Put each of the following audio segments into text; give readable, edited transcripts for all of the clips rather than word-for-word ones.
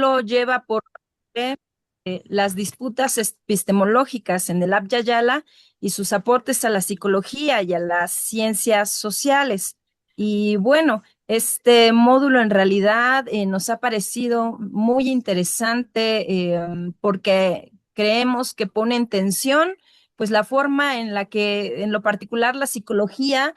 módulo lleva por nombre, las disputas epistemológicas en el Abya Yala y sus aportes a la psicología y a las ciencias sociales. Y bueno, este módulo en realidad nos ha parecido muy interesante porque creemos que pone en tensión pues la forma en la que en lo particular la psicología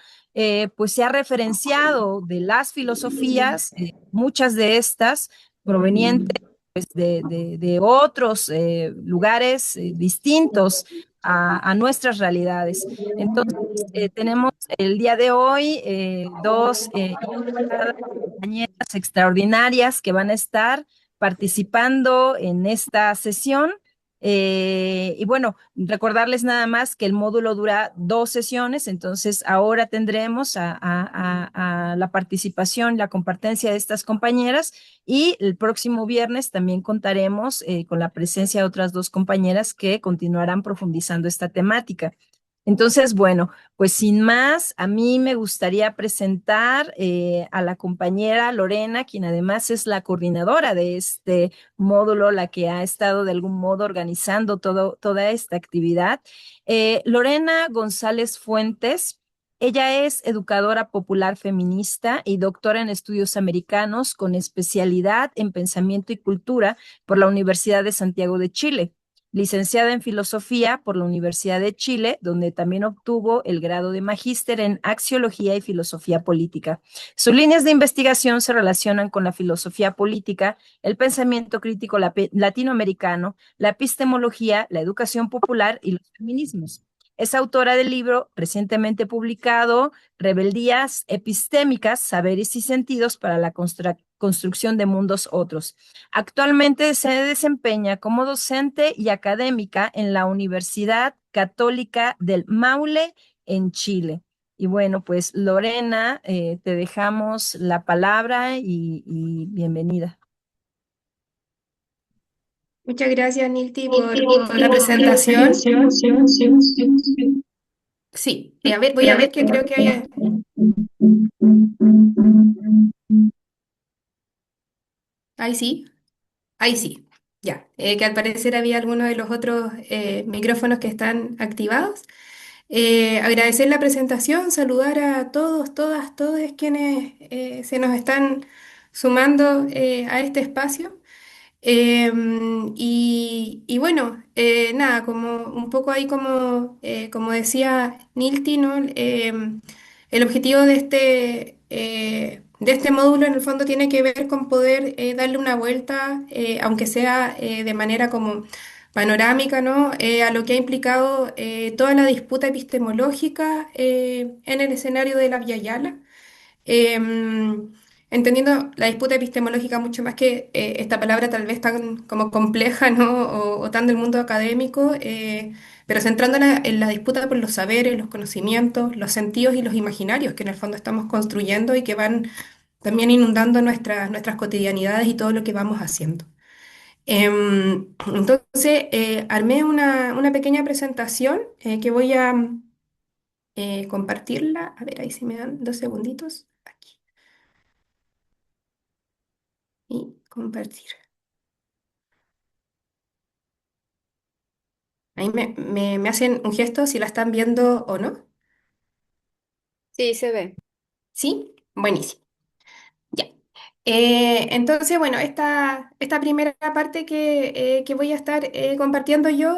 pues se ha referenciado de las filosofías, muchas de estas provenientes pues, de otros lugares distintos a nuestras realidades. Entonces, tenemos el día de hoy dos invitadas, compañeras extraordinarias que van a estar participando en esta sesión. Y bueno, recordarles nada más que el módulo dura 2 sesiones, entonces ahora tendremos a la participación, la compartencia de estas compañeras y el próximo viernes también contaremos con la presencia de otras 2 compañeras que continuarán profundizando esta temática. Entonces, bueno, pues sin más, a mí me gustaría presentar a la compañera Lorena, quien además es la coordinadora de este módulo, la que ha estado de algún modo organizando toda esta actividad. Lorena González Fuentes, ella es educadora popular feminista y doctora en estudios americanos con especialidad en pensamiento y cultura por la Universidad de Santiago de Chile, licenciada en Filosofía por la Universidad de Chile, donde también obtuvo el grado de magíster en Axiología y Filosofía Política. Sus líneas de investigación se relacionan con la filosofía política, el pensamiento crítico latinoamericano, la epistemología, la educación popular y los feminismos. Es autora del libro recientemente publicado Rebeldías epistémicas, saberes y sentidos para la construcción de mundos otros. Actualmente se desempeña como docente y académica en la Universidad Católica del Maule en Chile. Y bueno, pues Lorena, te dejamos la palabra y bienvenida. Muchas gracias, Nilti, por la presentación. Sí, a ver, voy a ver que creo que hay. Ahí sí, ahí sí. Ya, que al parecer había algunos de los otros micrófonos que están activados. Agradecer la presentación, saludar a todos, todas, todos quienes se nos están sumando a este espacio. Y bueno, nada, como un poco ahí como decía Nilti, ¿no? El objetivo de este módulo en el fondo tiene que ver con poder darle una vuelta, aunque sea de manera como panorámica, ¿no? A lo que ha implicado toda la disputa epistemológica en el escenario de la Via Yala. Em, Entendiendo la disputa epistemológica mucho más que esta palabra tal vez tan como compleja, ¿no? O tan del mundo académico, pero centrándola en la disputa por los saberes, los conocimientos, los sentidos y los imaginarios que en el fondo estamos construyendo y que van también inundando nuestras cotidianidades y todo lo que vamos haciendo. Entonces, armé una pequeña presentación que voy a compartirla. A ver, ahí si me dan 2 segunditos. Aquí. Y compartir. Ahí me hacen un gesto si la están viendo o no. Sí, se ve. ¿Sí? Buenísimo. Ya. Entonces, bueno, esta primera parte que voy a estar compartiendo yo,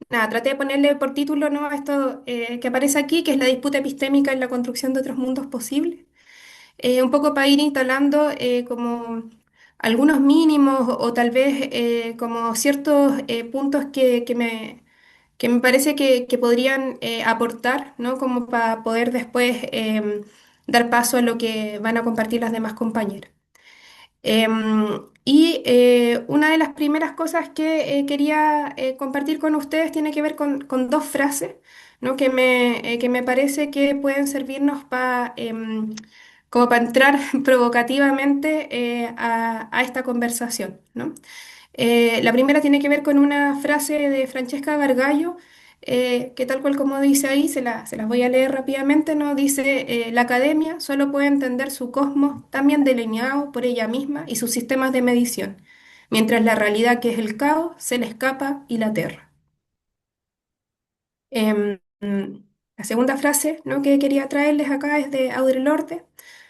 nada, traté de ponerle por título, ¿no? A esto que aparece aquí, que es la disputa epistémica en la construcción de otros mundos posibles. Un poco para ir instalando como algunos mínimos o tal vez como ciertos puntos que me parece que podrían aportar, ¿no? Como para poder después dar paso a lo que van a compartir las demás compañeras. Y una de las primeras cosas que quería compartir con ustedes tiene que ver con 2 frases, ¿no? Que me parece que pueden servirnos como para entrar provocativamente a esta conversación, ¿no? La primera tiene que ver con una frase de Francesca Gargallo, que tal cual como dice ahí, se las voy a leer rápidamente, ¿no? Dice, la academia solo puede entender su cosmos tan bien delineado por ella misma y sus sistemas de medición. mientras la realidad, que es el caos, se le escapa y la aterra. La segunda frase, ¿no?, que quería traerles acá es de Audre Lorde,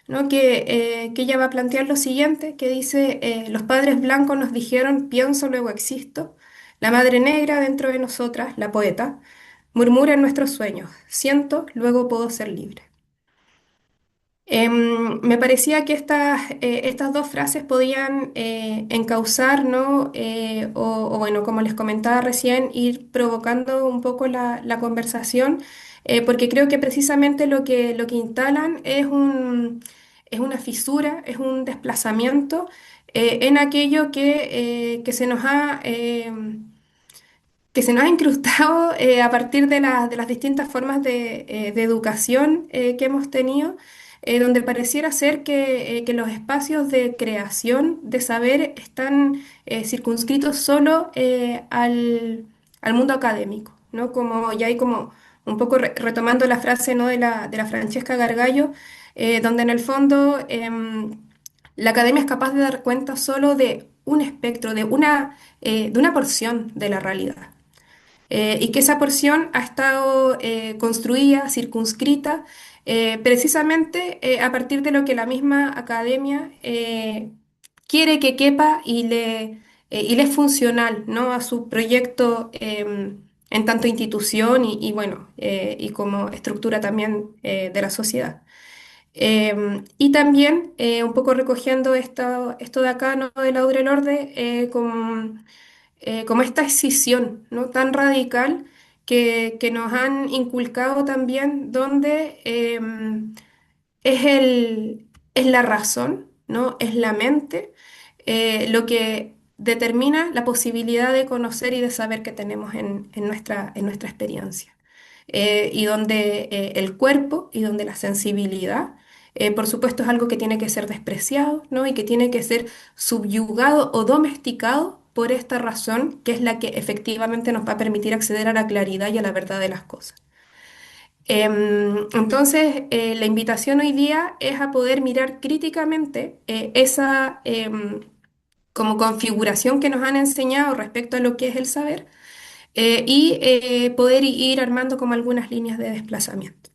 ¿no?, que ella va a plantear lo siguiente, que dice, los padres blancos nos dijeron, pienso, luego existo. La madre negra dentro de nosotras, la poeta, murmura en nuestros sueños, siento, luego puedo ser libre. Me parecía que estas dos frases podían encauzar, ¿no? O bueno, como les comentaba recién, ir provocando un poco la conversación, porque creo que precisamente lo que instalan es una fisura, es un desplazamiento en aquello que se nos ha incrustado a partir de las distintas formas de educación que hemos tenido, donde pareciera ser que los espacios de creación de saber están circunscritos solo al mundo académico, ¿no? Como ya hay como un poco retomando la frase, ¿no?, de la Francesca Gargallo, donde en el fondo la academia es capaz de dar cuenta solo de un espectro, de una porción de la realidad, y que esa porción ha estado construida, circunscrita, precisamente a partir de lo que la misma academia quiere que quepa y le es funcional, ¿no?, a su proyecto en tanto institución y bueno, y como estructura también de la sociedad. Y también, un poco recogiendo esto de acá, ¿no?, de Laura Lorde, como esta escisión, ¿no?, tan radical que nos han inculcado también, donde es la razón, ¿no?, es la mente, lo que determina la posibilidad de conocer y de saber que tenemos en nuestra experiencia. Y donde el cuerpo y donde la sensibilidad, por supuesto, es algo que tiene que ser despreciado, ¿no?, y que tiene que ser subyugado o domesticado por esta razón, que es la que efectivamente nos va a permitir acceder a la claridad y a la verdad de las cosas. Entonces, la invitación hoy día es a poder mirar críticamente esa como configuración que nos han enseñado respecto a lo que es el saber, y poder ir armando como algunas líneas de desplazamiento.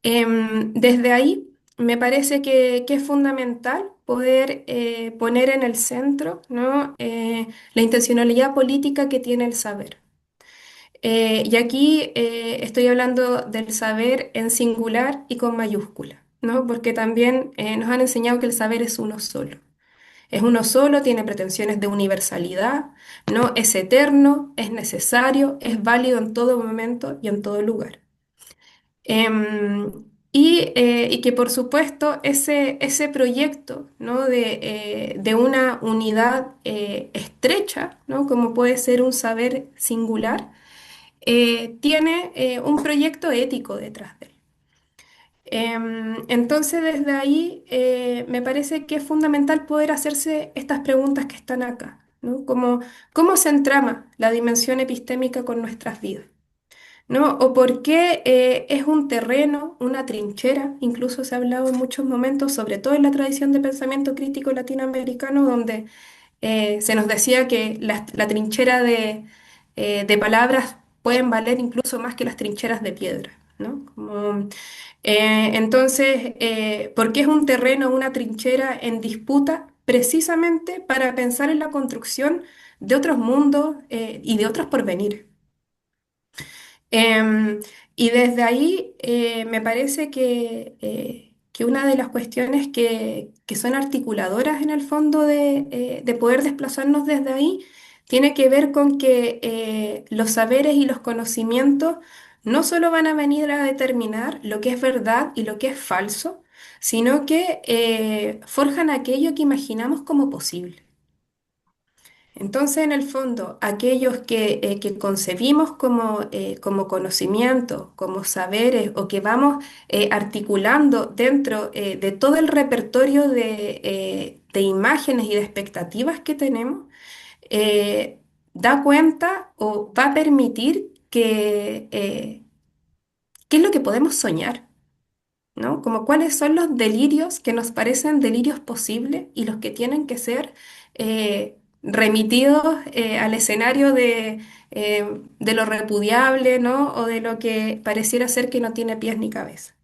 Desde ahí, me parece que es fundamental poder poner en el centro, ¿no?, la intencionalidad política que tiene el saber. Y aquí estoy hablando del saber en singular y con mayúscula, ¿no?, porque también nos han enseñado que el saber es uno solo. Es uno solo, tiene pretensiones de universalidad, no es eterno, es necesario, es válido en todo momento y en todo lugar. Y que por supuesto ese proyecto, ¿no?, de una unidad estrecha, ¿no?, como puede ser un saber singular, tiene un proyecto ético detrás de él. Entonces, desde ahí me parece que es fundamental poder hacerse estas preguntas que están acá, ¿no? Como, ¿cómo se entrama la dimensión epistémica con nuestras vidas? ¿No? O por qué es un terreno, una trinchera, incluso se ha hablado en muchos momentos, sobre todo en la tradición de pensamiento crítico latinoamericano, donde se nos decía que la trinchera de palabras pueden valer incluso más que las trincheras de piedra, ¿no? Entonces, ¿por qué es un terreno, una trinchera en disputa? Precisamente para pensar en la construcción de otros mundos y de otros porvenires. Em, y desde ahí me parece que una de las cuestiones que son articuladoras en el fondo de poder desplazarnos desde ahí tiene que ver con que los saberes y los conocimientos no solo van a venir a determinar lo que es verdad y lo que es falso, sino que forjan aquello que imaginamos como posible. Entonces, en el fondo, aquellos que concebimos como conocimiento, como saberes, o que vamos articulando dentro de todo el repertorio de imágenes y de expectativas que tenemos, da cuenta o va a permitir qué es lo que podemos soñar, ¿no? Como cuáles son los delirios que nos parecen delirios posibles y los que tienen que ser remitidos al escenario de lo repudiable, ¿no? O de lo que pareciera ser que no tiene pies ni cabeza.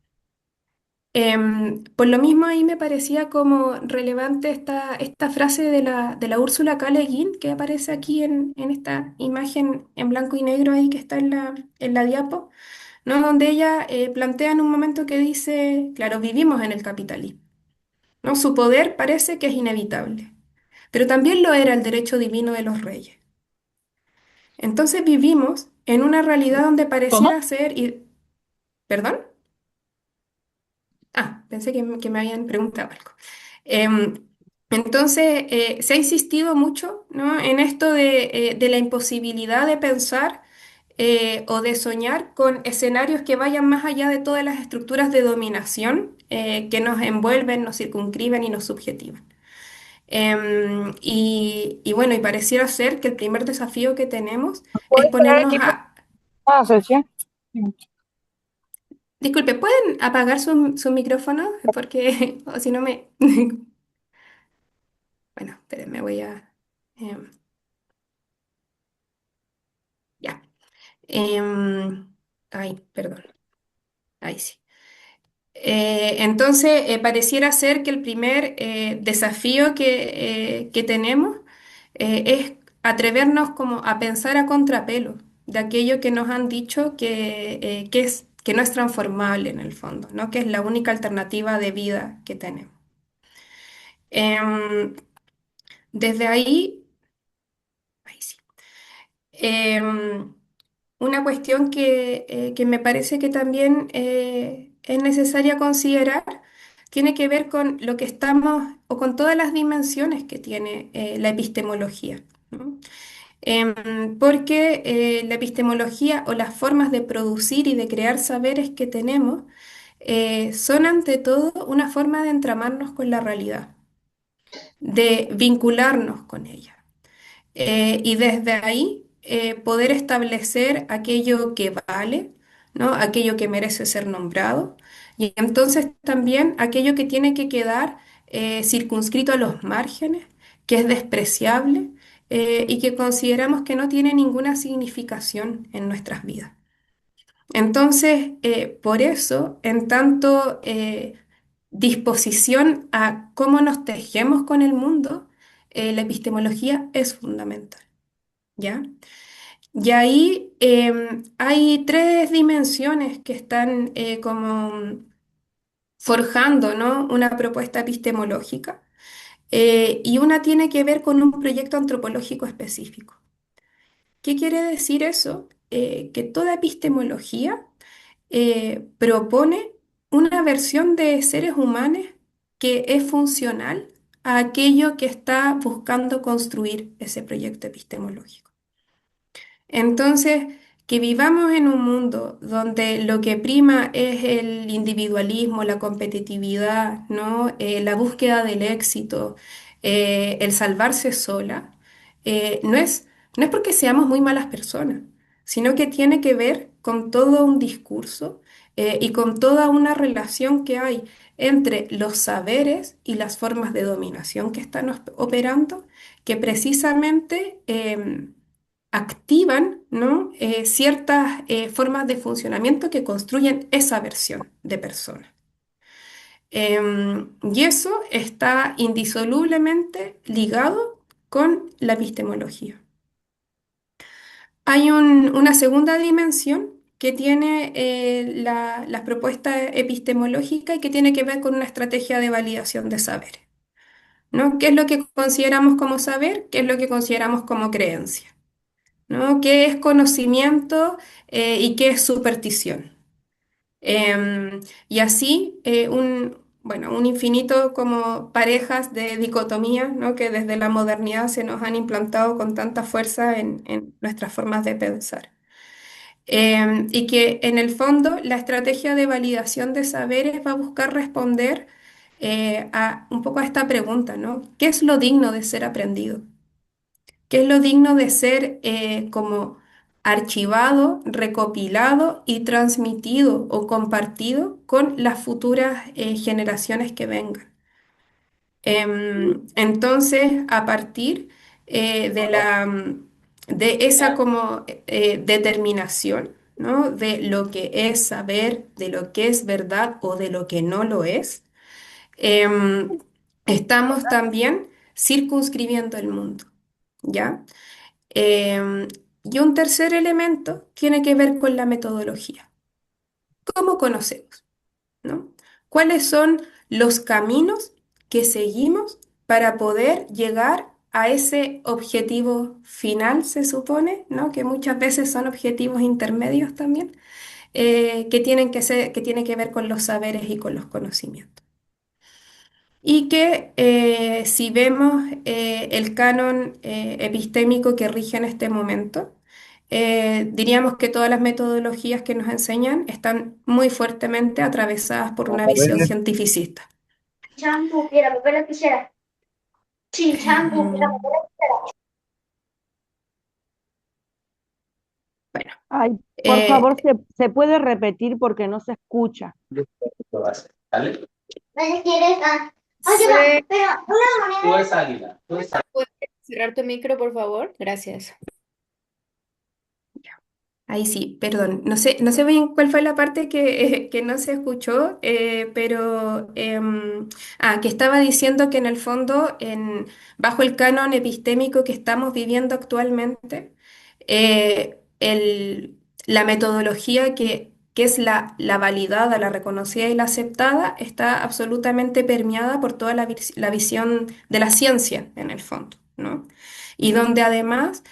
Por lo mismo ahí me parecía como relevante esta frase de la Úrsula K. Le Guin que aparece aquí en esta imagen en blanco y negro ahí que está en la diapo, ¿no? Donde ella plantea en un momento que dice, claro, vivimos en el capitalismo, ¿no? Su poder parece que es inevitable, pero también lo era el derecho divino de los reyes. Entonces vivimos en una realidad donde ¿Cómo? pareciera ser, ¿perdón? Ah, pensé que me habían preguntado algo. Em, entonces, se ha insistido mucho, ¿no? En esto de la imposibilidad de pensar o de soñar con escenarios que vayan más allá de todas las estructuras de dominación que nos envuelven, nos circunscriben y nos subjetivan. Y bueno, y pareciera ser que el primer desafío que tenemos ¿Puedo es esperar ponernos aquí por a... la sesión? Disculpe, ¿pueden apagar su micrófono? Porque, o si no me... Bueno, espérenme, voy a... em, ya. Ay, perdón. Ahí sí. Entonces, pareciera ser que el primer desafío que tenemos es atrevernos como a pensar a contrapelo de aquello que nos han dicho que no es transformable en el fondo, ¿no? Que es la única alternativa de vida que tenemos. Em, desde ahí sí. Em, una cuestión que me parece que también es necesaria considerar tiene que ver con lo que estamos o con todas las dimensiones que tiene la epistemología, ¿no? Porque la epistemología o las formas de producir y de crear saberes que tenemos son ante todo una forma de entramarnos con la realidad, de vincularnos con ella. Y desde ahí poder establecer aquello que vale, ¿no? Aquello que merece ser nombrado, y entonces también aquello que tiene que quedar circunscrito a los márgenes, que es despreciable y que consideramos que no tiene ninguna significación en nuestras vidas. Entonces, por eso, en tanto disposición a cómo nos tejemos con el mundo, la epistemología es fundamental. ¿Ya? Y ahí hay tres dimensiones que están como forjando, ¿no? Una propuesta epistemológica y una tiene que ver con un proyecto antropológico específico. ¿Qué quiere decir eso? Que toda epistemología propone una versión de seres humanos que es funcional a aquello que está buscando construir ese proyecto epistemológico. Entonces, que vivamos en un mundo donde lo que prima es el individualismo, la competitividad, ¿no? La búsqueda del éxito, el salvarse sola, no es porque seamos muy malas personas, sino que tiene que ver con todo un discurso y con toda una relación que hay entre los saberes y las formas de dominación que están operando, que precisamente activan, ¿no? Ciertas formas de funcionamiento que construyen esa versión de persona. Y eso está indisolublemente ligado con la epistemología. Hay una segunda dimensión que tiene las propuestas epistemológicas y que tiene que ver con una estrategia de validación de saberes, ¿no? ¿Qué es lo que consideramos como saber? ¿Qué es lo que consideramos como creencia? ¿No? ¿Qué es conocimiento y qué es superstición? Y así, bueno, un infinito como parejas de dicotomía, ¿no? Que desde la modernidad se nos han implantado con tanta fuerza en nuestras formas de pensar. Y que en el fondo la estrategia de validación de saberes va a buscar responder a un poco a esta pregunta, ¿no? ¿Qué es lo digno de ser aprendido? ¿Qué es lo digno de ser como archivado, recopilado y transmitido o compartido con las futuras generaciones que vengan? Entonces, a partir de esa como determinación, ¿no? De lo que es saber, de lo que es verdad o de lo que no lo es, em, estamos también circunscribiendo el mundo, ¿ya? Em, y un tercer elemento tiene que ver con la metodología. ¿Cómo conocemos? ¿No? ¿Cuáles son los caminos que seguimos para poder llegar a ese objetivo final, se supone, ¿no? Que muchas veces son objetivos intermedios también, que tienen que ver con los saberes y con los conocimientos. Y que si vemos el canon epistémico que rige en este momento, diríamos que todas las metodologías que nos enseñan están muy fuertemente atravesadas por una visión cientificista. Shampoo, piedra, papel, lapicera. Sí, shampoo, piedra, Em, papel, lapicera. bueno, Ay, por eh, favor, se puede repetir porque no se escucha. ¿Vale? ¿Quieres? Oye, ¿Puede, pero una moneda. puede cerrar tu micro, por favor? Gracias. ahí sí, perdón, no sé bien cuál fue la parte que no se escuchó, pero que estaba diciendo que en el fondo, bajo el canon epistémico que estamos viviendo actualmente, la metodología que es la validada, la reconocida y la aceptada está absolutamente permeada por toda la visión de la ciencia en el fondo, ¿no? Y donde además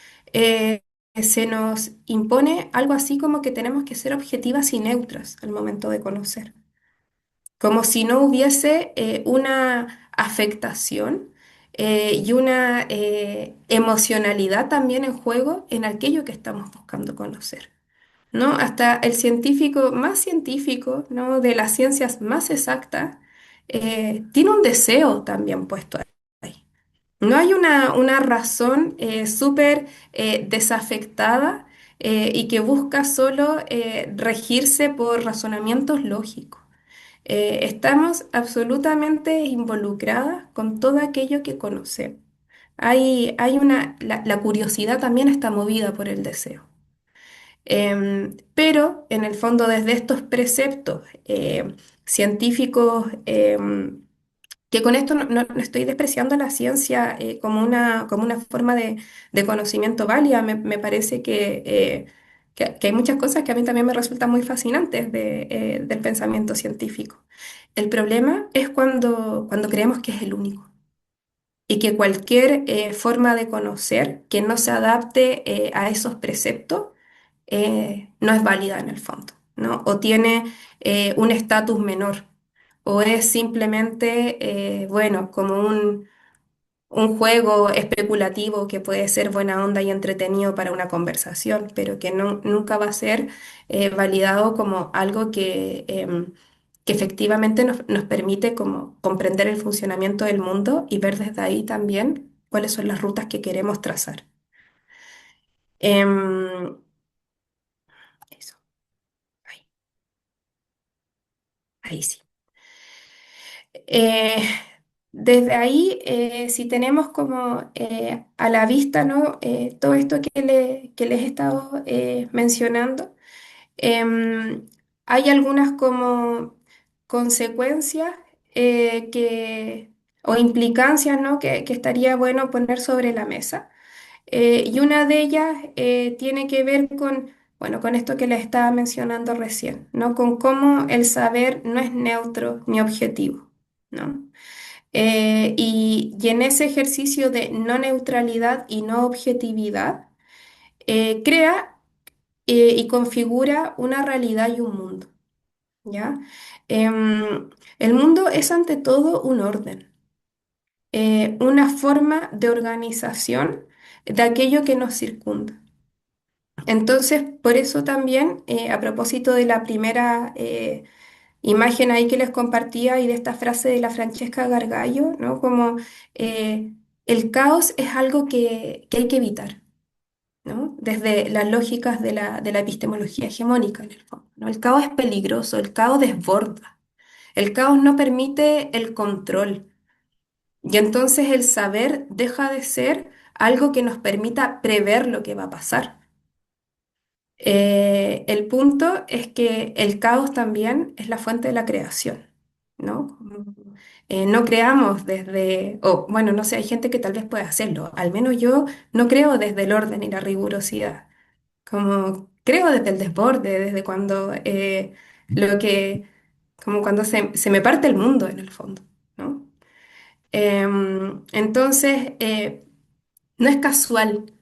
se nos impone algo así como que tenemos que ser objetivas y neutras al momento de conocer, como si no hubiese una afectación y una emocionalidad también en juego en aquello que estamos buscando conocer. ¿No? Hasta el científico más científico, ¿no? De las ciencias más exactas, tiene un deseo también puesto ahí. No hay una razón súper desafectada y que busca solo regirse por razonamientos lógicos. Estamos absolutamente involucradas con todo aquello que conocemos. La curiosidad también está movida por el deseo. Pero en el fondo desde estos preceptos científicos, que con esto no estoy despreciando la ciencia como una forma de conocimiento válida, me parece que hay muchas cosas que a mí también me resultan muy fascinantes del pensamiento científico. El problema es cuando creemos que es el único y que cualquier forma de conocer que no se adapte a esos preceptos no es válida en el fondo, ¿no? O tiene un estatus menor, o es simplemente, bueno, como un juego especulativo que puede ser buena onda y entretenido para una conversación, pero que nunca va a ser validado como algo que efectivamente nos permite como comprender el funcionamiento del mundo y ver desde ahí también cuáles son las rutas que queremos trazar. Em, eso, ahí, ahí sí. Eh, Desde ahí, si tenemos como a la vista, ¿no? Todo esto que les he estado mencionando, em, hay algunas como consecuencias o implicancias, ¿no? Que estaría bueno poner sobre la mesa. Y una de ellas tiene que ver bueno, con esto que les estaba mencionando recién, ¿no? Con cómo el saber no es neutro ni objetivo, ¿no? Y en ese ejercicio de no neutralidad y no objetividad, crea y configura una realidad y un mundo, ¿ya? El mundo es ante todo un orden, una forma de organización de aquello que nos circunda. Entonces, por eso también, a propósito de la primera imagen ahí que les compartía y de esta frase de la Francesca Gargallo, ¿no? Como el caos es algo que hay que evitar, ¿no? Desde las lógicas de la epistemología hegemónica, en el fondo, ¿no? El caos es peligroso, el caos desborda, el caos no permite el control. Y entonces el saber deja de ser algo que nos permita prever lo que va a pasar. El punto es que el caos también es la fuente de la creación, ¿no? No creamos desde, o bueno, no sé, hay gente que tal vez puede hacerlo, al menos yo no creo desde el orden y la rigurosidad, como creo desde el desborde, desde cuando lo que, como cuando se me parte el mundo en el fondo, ¿no? Entonces, no es casual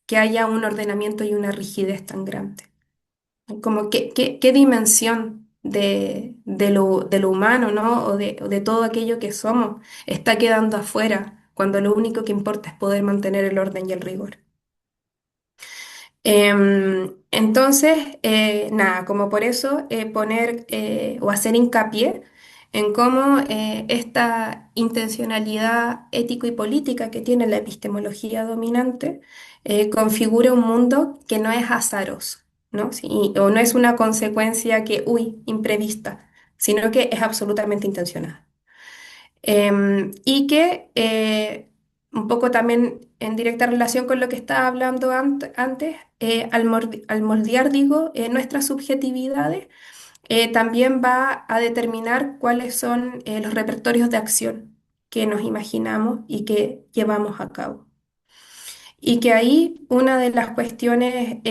que haya un ordenamiento y una rigidez tan grande. Como qué dimensión de lo humano, ¿no? O de todo aquello que somos está quedando afuera cuando lo único que importa es poder mantener el orden y el rigor. Entonces, nada, como por eso poner o hacer hincapié en cómo esta intencionalidad ético y política que tiene la epistemología dominante configura un mundo que no es azaroso, ¿no? Sí, o no es una consecuencia que, uy, imprevista, sino que es absolutamente intencionada. Y que un poco también en directa relación con lo que estaba hablando antes, al moldear, digo, nuestras subjetividades, también va a determinar cuáles son los repertorios de acción que nos imaginamos y que llevamos a cabo. Y que ahí una de las cuestiones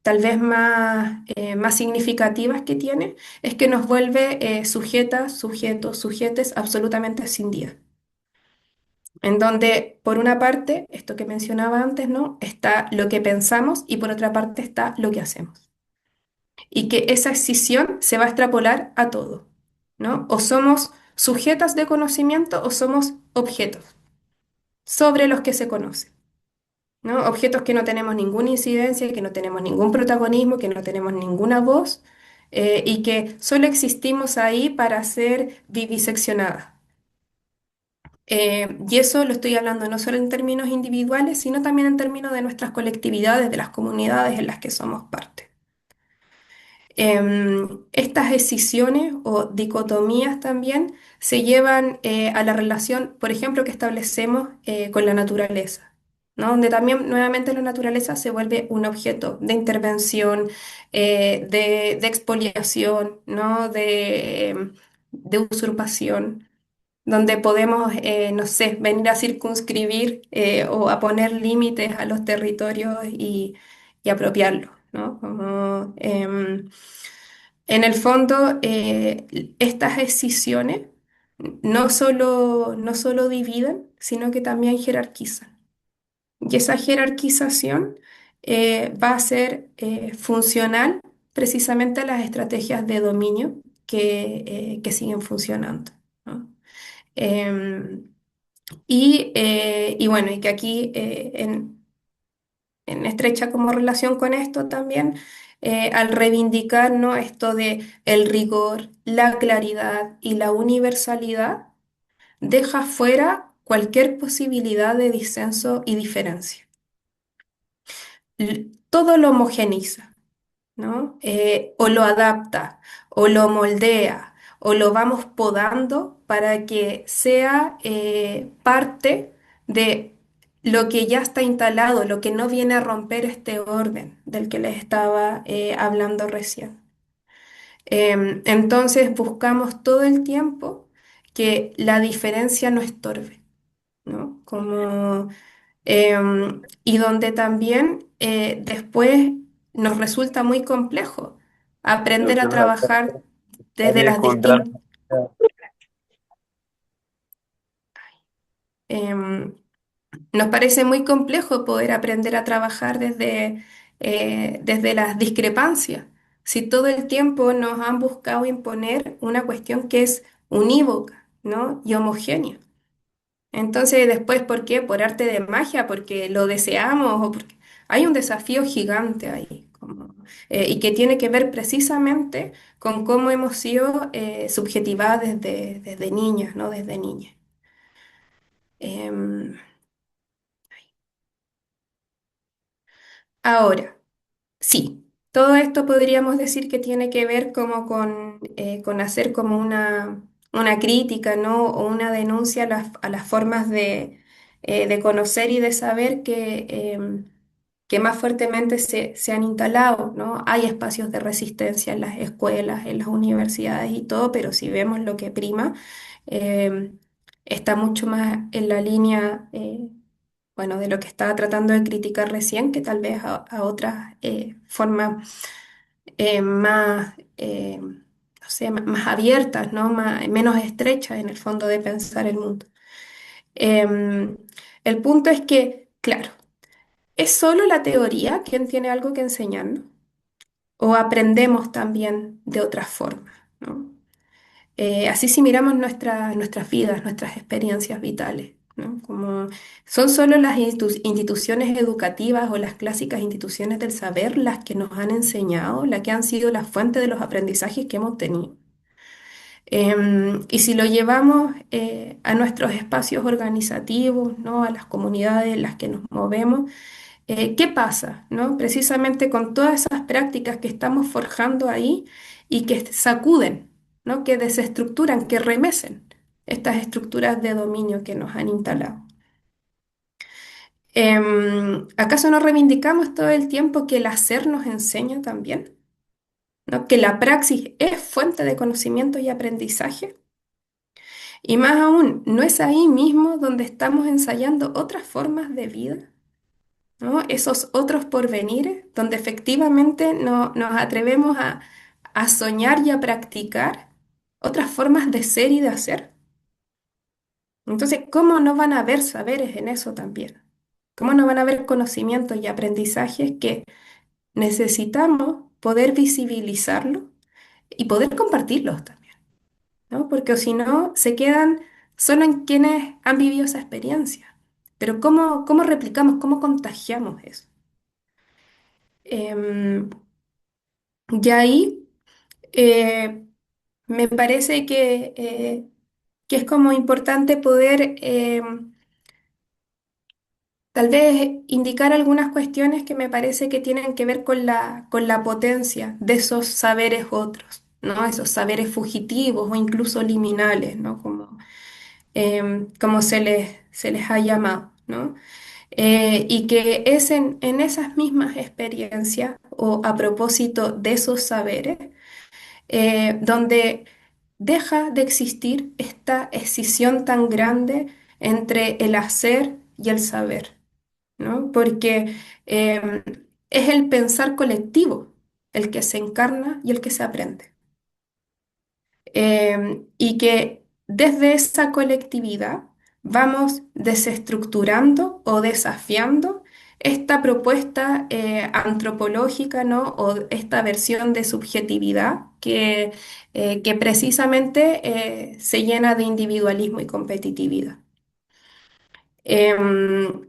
tal vez más significativas que tiene es que nos vuelve sujetas, sujetos, sujetes absolutamente escindidas. En donde, por una parte, esto que mencionaba antes, ¿no? Está lo que pensamos y por otra parte está lo que hacemos. Y que esa escisión se va a extrapolar a todo, ¿no? O somos sujetas de conocimiento o somos objetos sobre los que se conoce. ¿No? Objetos que no tenemos ninguna incidencia, que no tenemos ningún protagonismo, que no tenemos ninguna voz y que solo existimos ahí para ser viviseccionadas. Y eso lo estoy hablando no solo en términos individuales, sino también en términos de nuestras colectividades, de las comunidades en las que somos parte. Estas escisiones o dicotomías también se llevan a la relación, por ejemplo, que establecemos con la naturaleza, ¿no? Donde también nuevamente la naturaleza se vuelve un objeto de intervención, de expoliación, ¿no? De usurpación, donde podemos, no sé, venir a circunscribir o a poner límites a los territorios y apropiarlos, ¿no? Como, en el fondo, estas escisiones no solo dividen, sino que también jerarquizan. Y esa jerarquización va a ser funcional precisamente a las estrategias de dominio que siguen funcionando, ¿no? Em, y bueno, y que aquí en estrecha como relación con esto también, al reivindicar, ¿no? Esto de el rigor, la claridad y la universalidad, deja fuera cualquier posibilidad de disenso y diferencia. Todo lo homogeniza, ¿no? O lo adapta, o lo moldea, o lo vamos podando para que sea parte de lo que ya está instalado, lo que no viene a romper este orden del que les estaba hablando recién. Entonces buscamos todo el tiempo que la diferencia no estorbe, ¿no? Como y donde también después nos resulta muy complejo Lo aprender que a una trabajar desde de las encontrar. distintas... Nos parece muy complejo poder aprender a trabajar desde las discrepancias. Si todo el tiempo nos han buscado imponer una cuestión que es unívoca, ¿no? Y homogénea. Entonces, después, ¿por qué? Por arte de magia, porque lo deseamos o porque hay un desafío gigante ahí, y que tiene que ver precisamente con cómo hemos sido subjetivadas desde niñas, ¿no? Desde niñas. Em, Ahora, sí, todo esto podríamos decir que tiene que ver como con hacer como una crítica, ¿no? O una denuncia a las formas de conocer y de saber que más fuertemente se han instalado, ¿no? Hay espacios de resistencia en las escuelas, en las universidades y todo, pero si vemos lo que prima, em, está mucho más en la línea, bueno, de lo que estaba tratando de criticar recién, que tal vez a otras formas más, no sé, más abiertas, ¿no? Menos estrechas en el fondo de pensar el mundo. Em, el punto es que, claro, ¿es solo la teoría quien tiene algo que enseñarnos? ¿O aprendemos también de otras formas, ¿no? Así si miramos nuestras vidas, nuestras experiencias vitales, ¿no? Como son solo las instituciones educativas o las clásicas instituciones del saber las que nos han enseñado, las que han sido la fuente de los aprendizajes que hemos tenido. Y si lo llevamos a nuestros espacios organizativos, ¿no? A las comunidades en las que nos movemos, ¿qué pasa, ¿no? Precisamente con todas esas prácticas que estamos forjando ahí y que sacuden, ¿no? Que desestructuran, que remecen estas estructuras de dominio que nos han instalado. ¿Acaso no reivindicamos todo el tiempo que el hacer nos enseña también? ¿No? Que la praxis es fuente de conocimiento y aprendizaje. Y más aún, ¿no es ahí mismo donde estamos ensayando otras formas de vida? ¿No? Esos otros porvenires, donde efectivamente nos atrevemos a soñar y a practicar otras formas de ser y de hacer. Entonces, ¿cómo no van a haber saberes en eso también? ¿Cómo no van a haber conocimientos y aprendizajes que necesitamos poder visibilizarlos y poder compartirlos también? ¿No? Porque o si no, se quedan solo en quienes han vivido esa experiencia. Pero ¿cómo replicamos, cómo contagiamos eso? Em, y ahí eh, me parece que es como importante poder tal vez indicar algunas cuestiones que me parece que tienen que ver con la potencia de esos saberes otros, ¿no? Esos saberes fugitivos o incluso liminales, ¿no? Como se les ha llamado, ¿no? Y que es en esas mismas experiencias o a propósito de esos saberes donde deja de existir esta escisión tan grande entre el hacer y el saber, ¿no? Porque eh, es el pensar colectivo el que se encarna y el que se aprende. Y que desde esa colectividad vamos desestructurando o desafiando esta propuesta antropológica, ¿no? O esta versión de subjetividad que precisamente se llena de individualismo y competitividad. Em,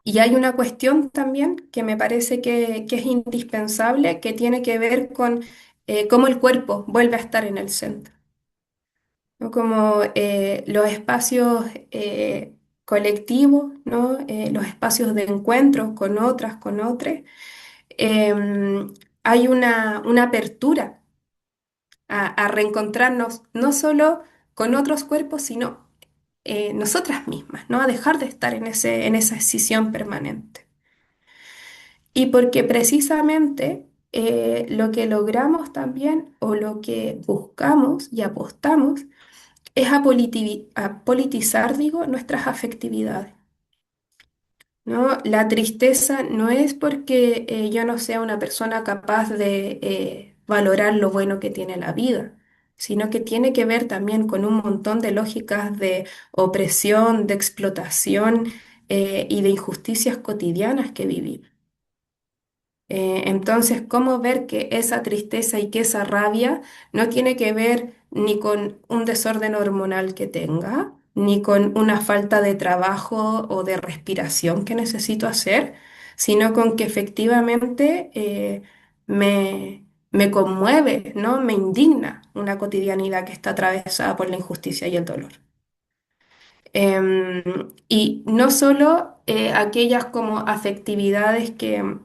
y hay una cuestión también que me parece que es indispensable, que tiene que ver con cómo el cuerpo vuelve a estar en el centro, ¿no? Como los espacios colectivos, ¿no? Los espacios de encuentro con otras, con otros, hay una apertura a reencontrarnos no solo con otros cuerpos, sino nosotras mismas, ¿no? A dejar de estar en esa escisión permanente. Y porque precisamente lo que logramos también o lo que buscamos y apostamos es a politizar, digo, nuestras afectividades, ¿no? La tristeza no es porque yo no sea una persona capaz de valorar lo bueno que tiene la vida, sino que tiene que ver también con un montón de lógicas de opresión, de explotación y de injusticias cotidianas que vivimos. Entonces, ¿cómo ver que esa tristeza y que esa rabia no tiene que ver ni con un desorden hormonal que tenga, ni con una falta de trabajo o de respiración que necesito hacer, sino con que efectivamente me conmueve, ¿no? Me indigna una cotidianidad que está atravesada por la injusticia y el dolor? Y no solo aquellas como afectividades que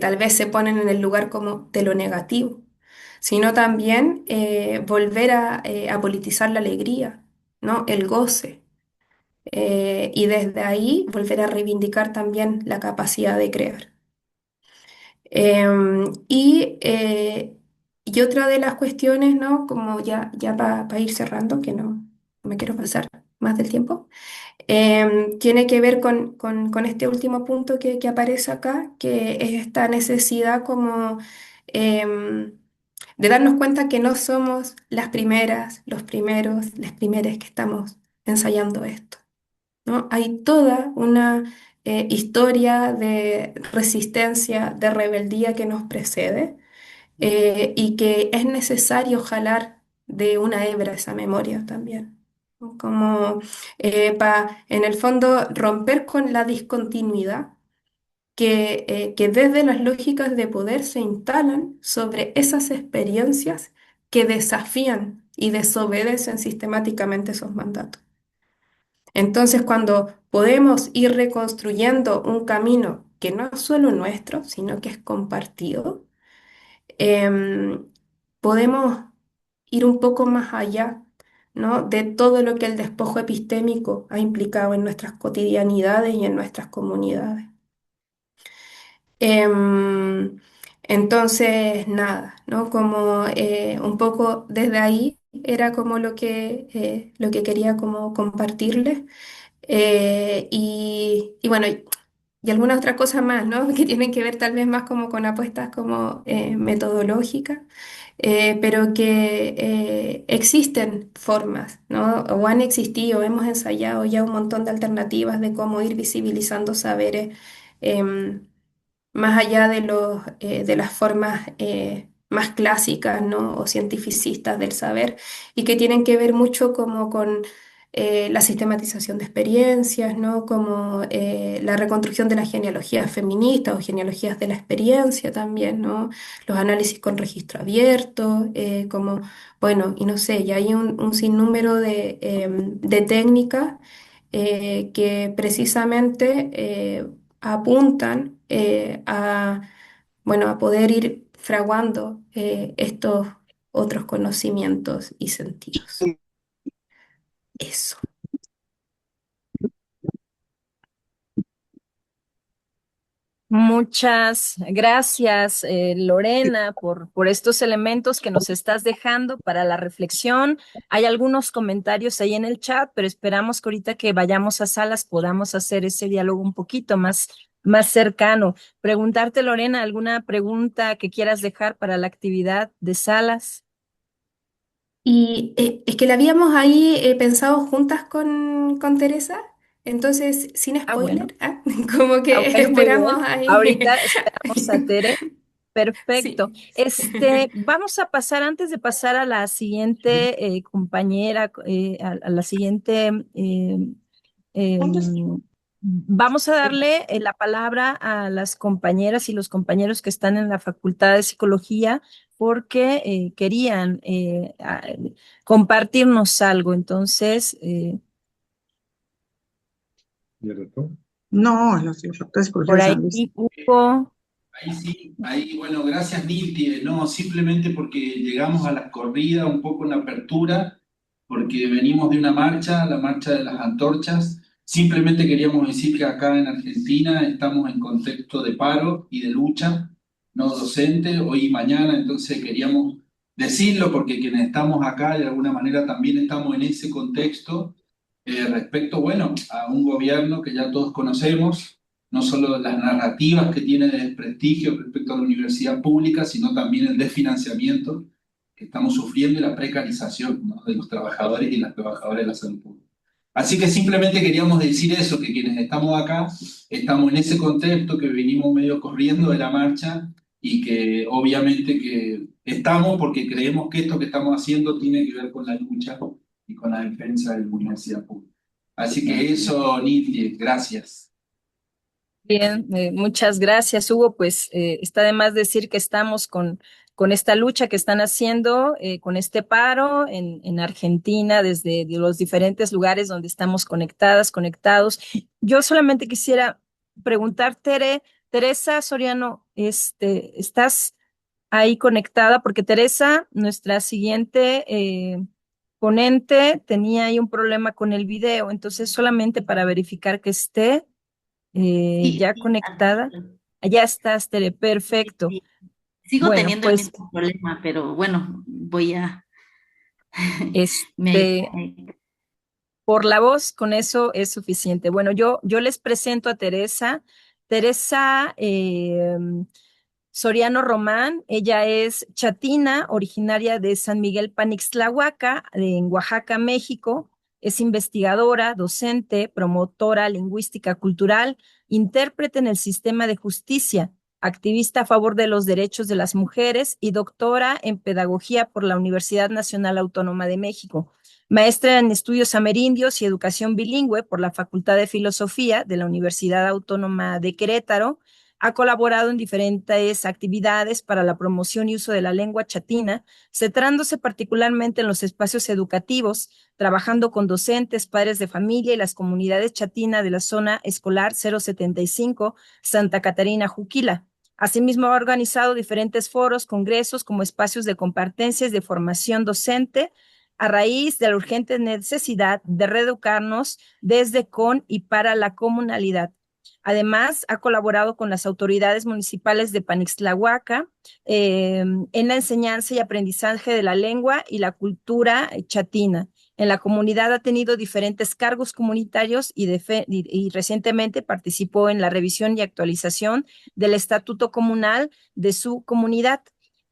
tal vez se ponen en el lugar como de lo negativo, sino también volver a politizar la alegría, ¿no? El goce. Y desde ahí volver a reivindicar también la capacidad de crear. Y, y otra de las cuestiones, ¿no? Como ya para ir cerrando, que no me quiero pasar más del tiempo, tiene que ver con este último punto que aparece acá, que es esta necesidad como em, de darnos cuenta que no somos las primeras, los primeros, las primeras que estamos ensayando esto, ¿no? Hay toda una historia de resistencia, de rebeldía que nos precede, y que es necesario jalar de una hebra esa memoria también, ¿no? Como para, en el fondo, romper con la discontinuidad que desde las lógicas de poder se instalan sobre esas experiencias que desafían y desobedecen sistemáticamente esos mandatos. Entonces, cuando podemos ir reconstruyendo un camino que no es solo nuestro, sino que es compartido, em, podemos ir un poco más allá, ¿no? De todo lo que el despojo epistémico ha implicado en nuestras cotidianidades y en nuestras comunidades. Em, entonces, nada, ¿no? Como un poco desde ahí era como lo que quería como compartirles. Y bueno, y algunas otras cosas más, ¿no? Que tienen que ver tal vez más como con apuestas como metodológicas, pero que existen formas, ¿no? O han existido, hemos ensayado ya un montón de alternativas de cómo ir visibilizando saberes, em, más allá de de las formas más clásicas, ¿no? O cientificistas del saber, y que tienen que ver mucho como con la sistematización de experiencias, ¿no? Como la reconstrucción de las genealogías feministas o genealogías de la experiencia también, ¿no? Los análisis con registro abierto, como, bueno, y no sé, ya hay un sinnúmero de técnicas que precisamente apuntan bueno, a poder ir fraguando estos otros conocimientos y sentidos. Eso. Muchas gracias, Lorena, por estos elementos que nos estás dejando para la reflexión. Hay algunos comentarios ahí en el chat, pero esperamos que ahorita que vayamos a salas podamos hacer ese diálogo un poquito más cercano. Preguntarte, Lorena, ¿alguna pregunta que quieras dejar para la actividad de salas? Y es que la habíamos ahí pensado juntas con Teresa, entonces sin Ah, bueno. spoiler, como Ah, que bueno, muy bien. esperamos ahí. Ahorita esperamos a Tere. Perfecto. Sí. Vamos a pasar, antes de pasar a la siguiente compañera, a la siguiente, vamos a darle la palabra a las compañeras y los compañeros que están en la Facultad de Psicología porque querían compartirnos algo. Entonces, No, los factores por psicología de ahí, San Luis. Hugo. Ahí sí, ahí, bueno, gracias Nilti. No, simplemente porque llegamos a la corrida, un poco en la apertura, porque venimos de una marcha, la marcha de las antorchas. Simplemente queríamos decir que acá en Argentina estamos en contexto de paro y de lucha no docente, hoy y mañana, entonces queríamos decirlo porque quienes estamos acá de alguna manera también estamos en ese contexto, respecto, bueno, a un gobierno que ya todos conocemos, no solo las narrativas que tiene de desprestigio respecto a la universidad pública, sino también el desfinanciamiento que estamos sufriendo y la precarización, ¿no?, de los trabajadores y las trabajadoras de la salud pública. Así que simplemente queríamos decir eso, que quienes estamos acá estamos en ese contexto, que venimos medio corriendo de la marcha y que obviamente que estamos porque creemos que esto que estamos haciendo tiene que ver con la lucha y con la defensa de la universidad pública. Así que eso, Niti, gracias. Bien, muchas gracias, Hugo. Pues está de más decir que estamos con esta lucha que están haciendo, con este paro en Argentina, desde los diferentes lugares donde estamos conectadas, conectados. Yo solamente quisiera preguntar, Teresa Soriano, ¿estás ahí conectada, porque Teresa, nuestra siguiente ponente, tenía ahí un problema con el video, entonces solamente para verificar que esté Sí, ya sí, aquí conectada. estoy. Ya estás, Tere, Sí, perfecto. sí. Sigo Bueno, teniendo el pues mismo problema, pero bueno, voy a... Me este, por la voz, con eso es suficiente. Bueno, yo les presento a Teresa. Teresa Soriano Román, ella es chatina, originaria de San Miguel Panixtlahuaca, en Oaxaca, México. Es investigadora, docente, promotora lingüística cultural, intérprete en el sistema de justicia, activista a favor de los derechos de las mujeres y doctora en pedagogía por la Universidad Nacional Autónoma de México. Maestra en estudios amerindios y educación bilingüe por la Facultad de Filosofía de la Universidad Autónoma de Querétaro. Ha colaborado en diferentes actividades para la promoción y uso de la lengua chatina, centrándose particularmente en los espacios educativos, trabajando con docentes, padres de familia y las comunidades chatinas de la zona escolar 075, Santa Catarina, Juquila. Asimismo, ha organizado diferentes foros, congresos como espacios de compartencias de formación docente a raíz de la urgente necesidad de reeducarnos desde, con y para la comunalidad. Además, ha colaborado con las autoridades municipales de Panixtlahuaca en la enseñanza y aprendizaje de la lengua y la cultura chatina. En la comunidad ha tenido diferentes cargos comunitarios y recientemente participó en la revisión y actualización del estatuto comunal de su comunidad.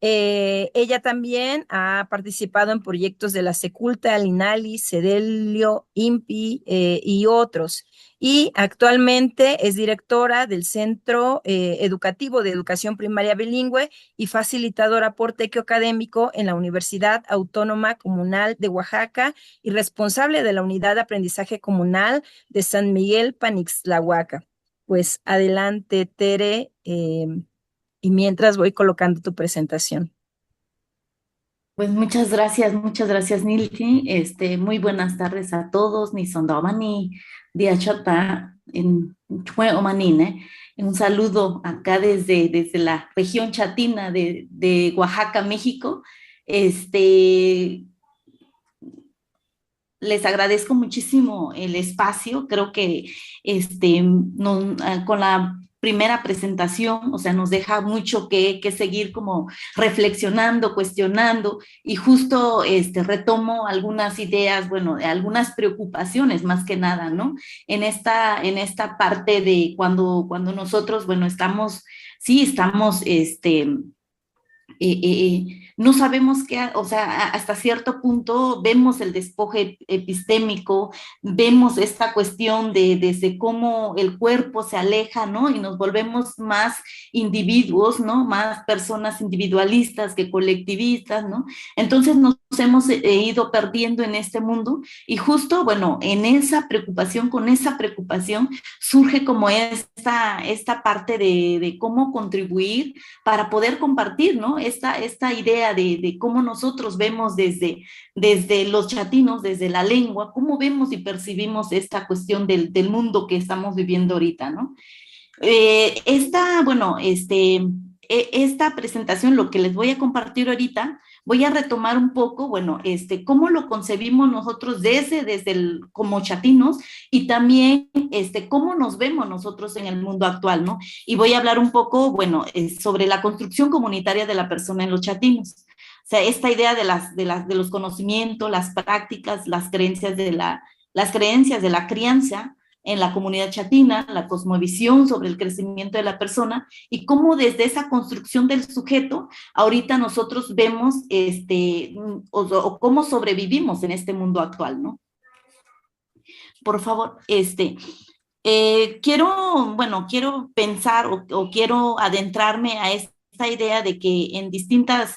Ella también ha participado en proyectos de la Seculta, Linali, Cedelio, INPI y otros. Y actualmente es directora del Centro Educativo de Educación Primaria Bilingüe y facilitadora por tequio académico en la Universidad Autónoma Comunal de Oaxaca y responsable de la Unidad de Aprendizaje Comunal de San Miguel Panixtlahuaca. Pues adelante, Tere. Y mientras voy colocando tu presentación. Pues muchas gracias, Nilki. Muy buenas tardes a todos. Ni Sondomani, Diachota, en Chue Omanine. Un saludo acá desde la región chatina de Oaxaca, México. Este, Les agradezco muchísimo el espacio. Creo que con la primera presentación, o sea, nos deja mucho que seguir como reflexionando, cuestionando, y justo retomo algunas ideas, bueno, algunas preocupaciones más que nada, ¿no? En esta parte de cuando nosotros, bueno, estamos, no sabemos qué, o sea, hasta cierto punto vemos el despoje epistémico, vemos esta cuestión de desde cómo el cuerpo se aleja, ¿no? Y nos volvemos más individuos, ¿no? Más personas individualistas que colectivistas, ¿no? Entonces nos hemos ido perdiendo en este mundo, y justo, bueno, con esa preocupación surge como esta parte de cómo contribuir para poder compartir, ¿no? Esta idea de cómo nosotros vemos desde los chatinos, desde la lengua, cómo vemos y percibimos esta cuestión del mundo que estamos viviendo ahorita, ¿no? Esta presentación, lo que les voy a compartir ahorita, voy a retomar un poco, bueno, cómo lo concebimos nosotros como chatinos, y también cómo nos vemos nosotros en el mundo actual, ¿no? Y voy a hablar un poco, bueno, sobre la construcción comunitaria de la persona en los chatinos. O sea, esta idea de los conocimientos, las prácticas, las creencias de la crianza en la comunidad chatina, la cosmovisión sobre el crecimiento de la persona, y cómo desde esa construcción del sujeto, ahorita nosotros vemos o cómo sobrevivimos en este mundo actual, ¿no? Por favor, quiero pensar o quiero adentrarme a esta idea de que en distintas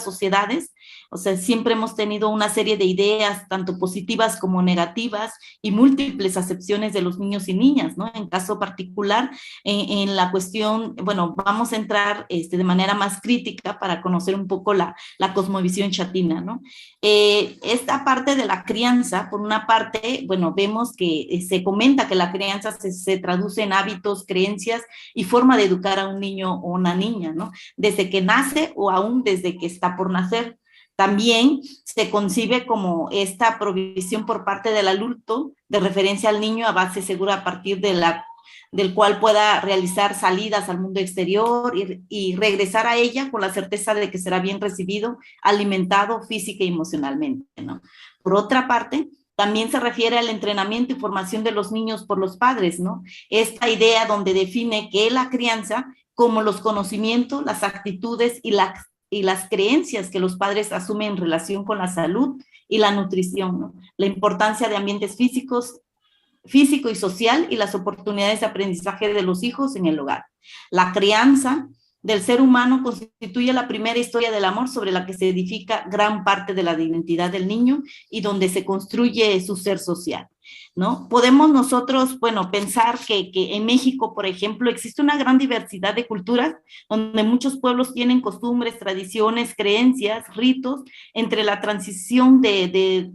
sociedades O sea, siempre hemos tenido una serie de ideas, tanto positivas como negativas, y múltiples acepciones de los niños y niñas, ¿no? En caso particular, en la cuestión, bueno, vamos a entrar de manera más crítica para conocer un poco la cosmovisión chatina, ¿no? Esta parte de la crianza, por una parte, bueno, vemos que se comenta que la crianza se traduce en hábitos, creencias y forma de educar a un niño o una niña, ¿no? Desde que nace o aún desde que está por nacer. También se concibe como esta provisión por parte del adulto de referencia al niño a base segura a partir del cual pueda realizar salidas al mundo exterior y regresar a ella con la certeza de que será bien recibido, alimentado física y emocionalmente, ¿no? Por otra parte, también se refiere al entrenamiento y formación de los niños por los padres, ¿no? Esta idea donde define que la crianza como los conocimientos, las actitudes y las creencias que los padres asumen en relación con la salud y la nutrición, ¿no? La importancia de ambientes físico y social y las oportunidades de aprendizaje de los hijos en el hogar. La crianza del ser humano constituye la primera historia del amor sobre la que se edifica gran parte de la identidad del niño y donde se construye su ser social, ¿no? Podemos nosotros, bueno, pensar que en México, por ejemplo, existe una gran diversidad de culturas donde muchos pueblos tienen costumbres, tradiciones, creencias, ritos, entre la transición del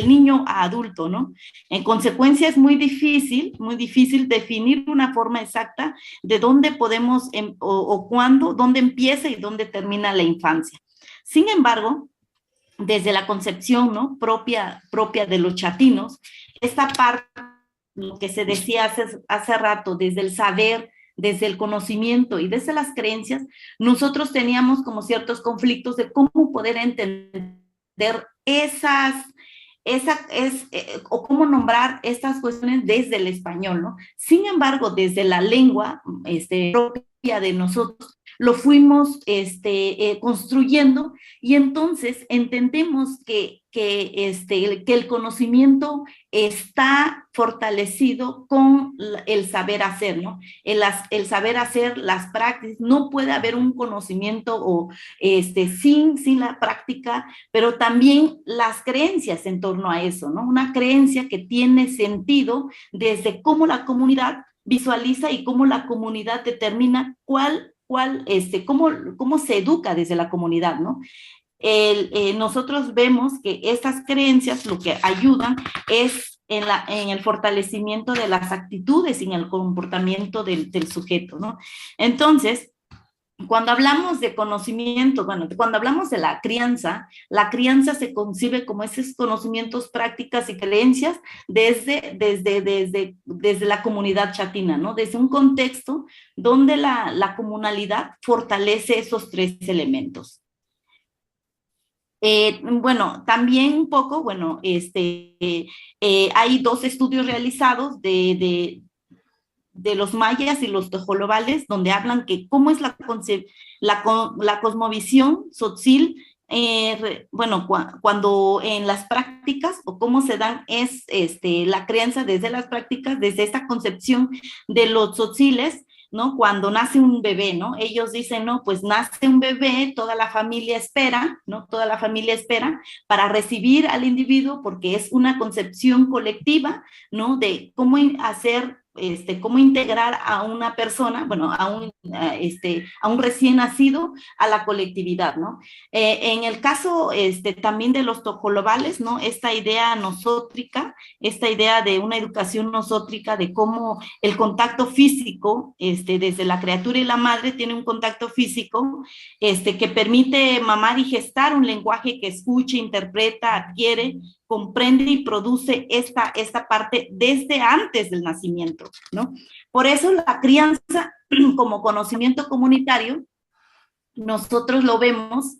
niño a adulto, ¿no? En consecuencia, es muy difícil definir una forma exacta de dónde podemos, o cuándo, dónde empieza y dónde termina la infancia. Sin embargo, desde la concepción, ¿no?, propia de los chatinos, esta parte, lo que se decía hace rato, desde el saber, desde el conocimiento y desde las creencias, nosotros teníamos como ciertos conflictos de cómo poder entender o cómo nombrar estas cuestiones desde el español, ¿no? Sin embargo, desde la lengua propia de nosotros, lo fuimos construyendo y entonces entendemos que el conocimiento está fortalecido con el saber hacer, ¿no? El saber hacer, las prácticas, no puede haber un conocimiento sin la práctica, pero también las creencias en torno a eso, ¿no? Una creencia que tiene sentido desde cómo la comunidad visualiza y cómo la comunidad determina cómo se educa desde la comunidad, ¿no? Nosotros vemos que estas creencias lo que ayudan es en el fortalecimiento de las actitudes y en el comportamiento del sujeto, ¿no? Entonces, cuando hablamos de conocimiento, bueno, cuando hablamos de la crianza se concibe como esos conocimientos, prácticas y creencias desde la comunidad chatina, ¿no? Desde un contexto donde la comunalidad fortalece esos tres elementos. Bueno, también un poco, bueno, hay dos estudios realizados de los mayas y los tojolobales, donde hablan que cómo es la cosmovisión tzotzil, bueno, cuando en las prácticas, o cómo se dan la crianza desde las prácticas, desde esta concepción de los tzotziles, ¿no? Cuando nace un bebé, ¿no? Ellos dicen, no, pues nace un bebé, toda la familia espera, ¿no? Toda la familia espera para recibir al individuo porque es una concepción colectiva, ¿no? De cómo hacer, cómo integrar a una persona, bueno, a un recién nacido a la colectividad, ¿no? En el caso también de los tojolobales, ¿no? Esta idea nosótrica, esta idea de una educación nosótrica, de cómo el contacto físico, desde la criatura y la madre, tiene un contacto físico que permite mamar y gestar un lenguaje que escucha, interpreta, adquiere, comprende y produce esta parte desde antes del nacimiento, ¿no? Por eso la crianza como conocimiento comunitario, nosotros lo vemos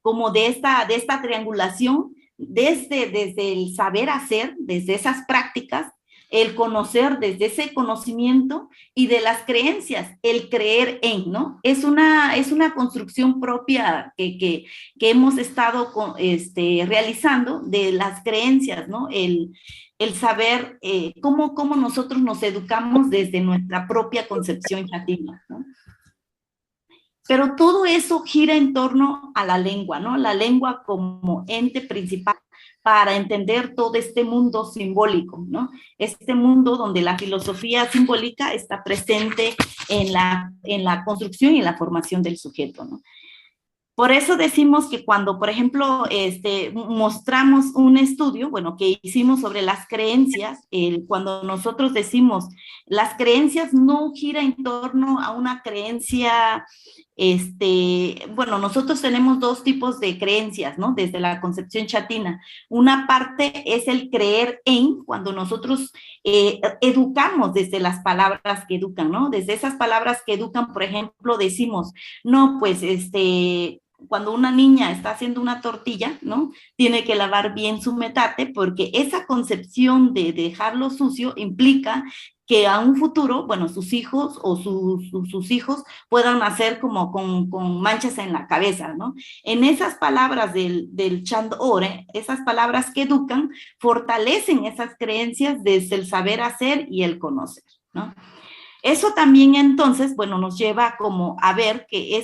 como de esta triangulación desde el saber hacer, desde esas prácticas, el conocer desde ese conocimiento y de las creencias, el creer en, ¿no? Es una construcción propia que hemos estado realizando de las creencias, ¿no? El saber cómo nosotros nos educamos desde nuestra propia concepción chatina, ¿no? Pero todo eso gira en torno a la lengua, ¿no? La lengua como ente principal para entender todo este mundo simbólico, ¿no? Este mundo donde la filosofía simbólica está presente en la construcción y en la formación del sujeto, ¿no? Por eso decimos que cuando, por ejemplo, mostramos un estudio, bueno, que hicimos sobre las creencias, cuando nosotros decimos las creencias no gira en torno a una creencia, bueno, nosotros tenemos dos tipos de creencias, ¿no? Desde la concepción chatina. Una parte es el creer en, cuando nosotros educamos desde las palabras que educan, ¿no? Desde esas palabras que educan, por ejemplo, decimos, no, pues, cuando una niña está haciendo una tortilla, ¿no? Tiene que lavar bien su metate porque esa concepción de dejarlo sucio implica que a un futuro, bueno, sus hijos o sus hijos puedan nacer como con manchas en la cabeza, ¿no? En esas palabras del Chand Ore, esas palabras que educan, fortalecen esas creencias desde el saber hacer y el conocer, ¿no? Eso también entonces, bueno, nos lleva como a ver que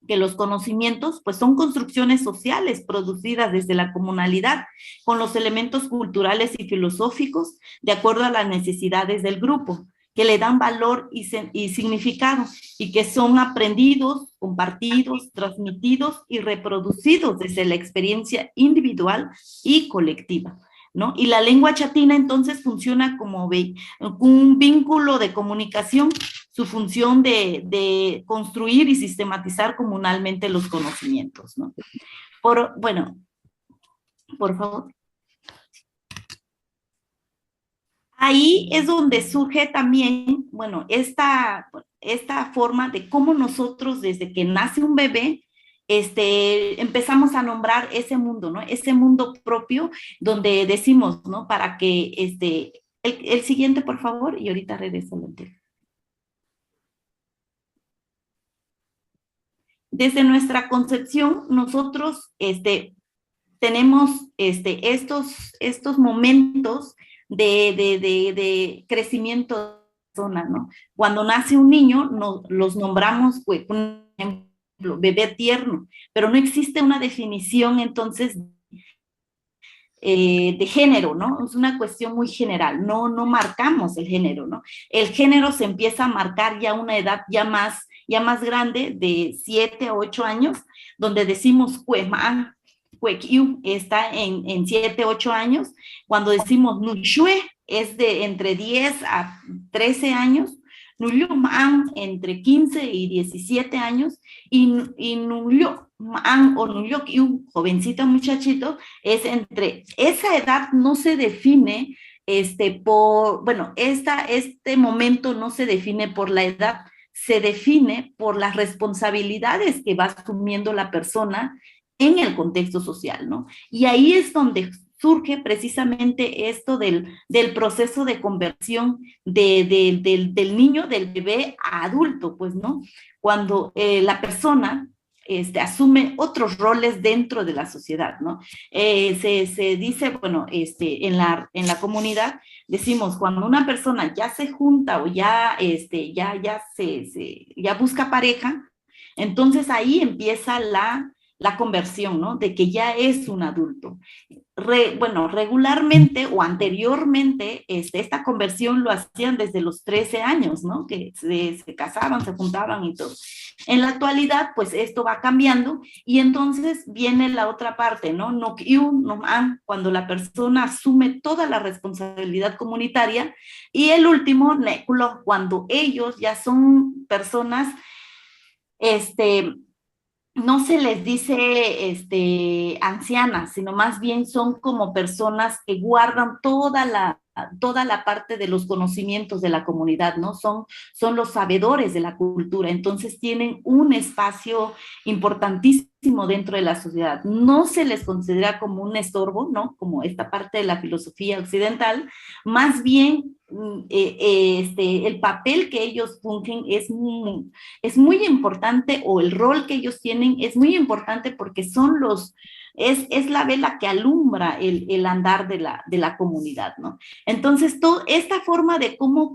que los conocimientos pues son construcciones sociales producidas desde la comunalidad con los elementos culturales y filosóficos de acuerdo a las necesidades del grupo, que le dan valor y significado y que son aprendidos, compartidos, transmitidos y reproducidos desde la experiencia individual y colectiva, ¿no? Y la lengua chatina entonces funciona como un vínculo de comunicación, su función de construir y sistematizar comunalmente los conocimientos, ¿no? Bueno, por favor. Ahí es donde surge también, bueno, esta forma de cómo nosotros desde que nace un bebé, empezamos a nombrar ese mundo, ¿no? Ese mundo propio donde decimos, ¿no? Para que, el siguiente, por favor, y ahorita regreso al anterior. Desde nuestra concepción, nosotros, tenemos, estos momentos de crecimiento de la persona, ¿no? Cuando nace un niño, los nombramos, pues, por ejemplo, bebé tierno, pero no existe una definición entonces de género, ¿no? Es una cuestión muy general, no marcamos el género, ¿no? El género se empieza a marcar ya a una edad ya más grande, de 7 a 8 años, donde decimos cuemán, cuequiu, está en 7, 8 años. Cuando decimos nushue, es de entre 10 a 13 años, nuyuman entre 15 y 17 años, y nuyuman o nuyukiu, jovencito muchachito, es entre, esa edad no se define bueno, este momento no se define por la edad, se define por las responsabilidades que va asumiendo la persona en el contexto social, ¿no? Y ahí es donde surge precisamente esto del proceso de conversión del niño, del bebé a adulto, pues, ¿no? Cuando la persona asume otros roles dentro de la sociedad, ¿no? Se dice, bueno, en la comunidad, decimos, cuando una persona ya se junta o ya busca pareja, entonces ahí empieza la conversión, ¿no? De que ya es un adulto. Bueno, regularmente o anteriormente, esta conversión lo hacían desde los 13 años, ¿no? Que se casaban, se juntaban y todo. En la actualidad, pues esto va cambiando y entonces viene la otra parte, ¿no? Cuando la persona asume toda la responsabilidad comunitaria, y el último, néculo, cuando ellos ya son personas, no se les dice ancianas, sino más bien son como personas que guardan toda la parte de los conocimientos de la comunidad, ¿no? Son los sabedores de la cultura, entonces tienen un espacio importantísimo dentro de la sociedad. No se les considera como un estorbo, ¿no? Como esta parte de la filosofía occidental, más bien el papel que ellos fungen es muy importante, o el rol que ellos tienen es muy importante porque son es la vela que alumbra el andar de la comunidad, ¿no? Entonces, esta forma de cómo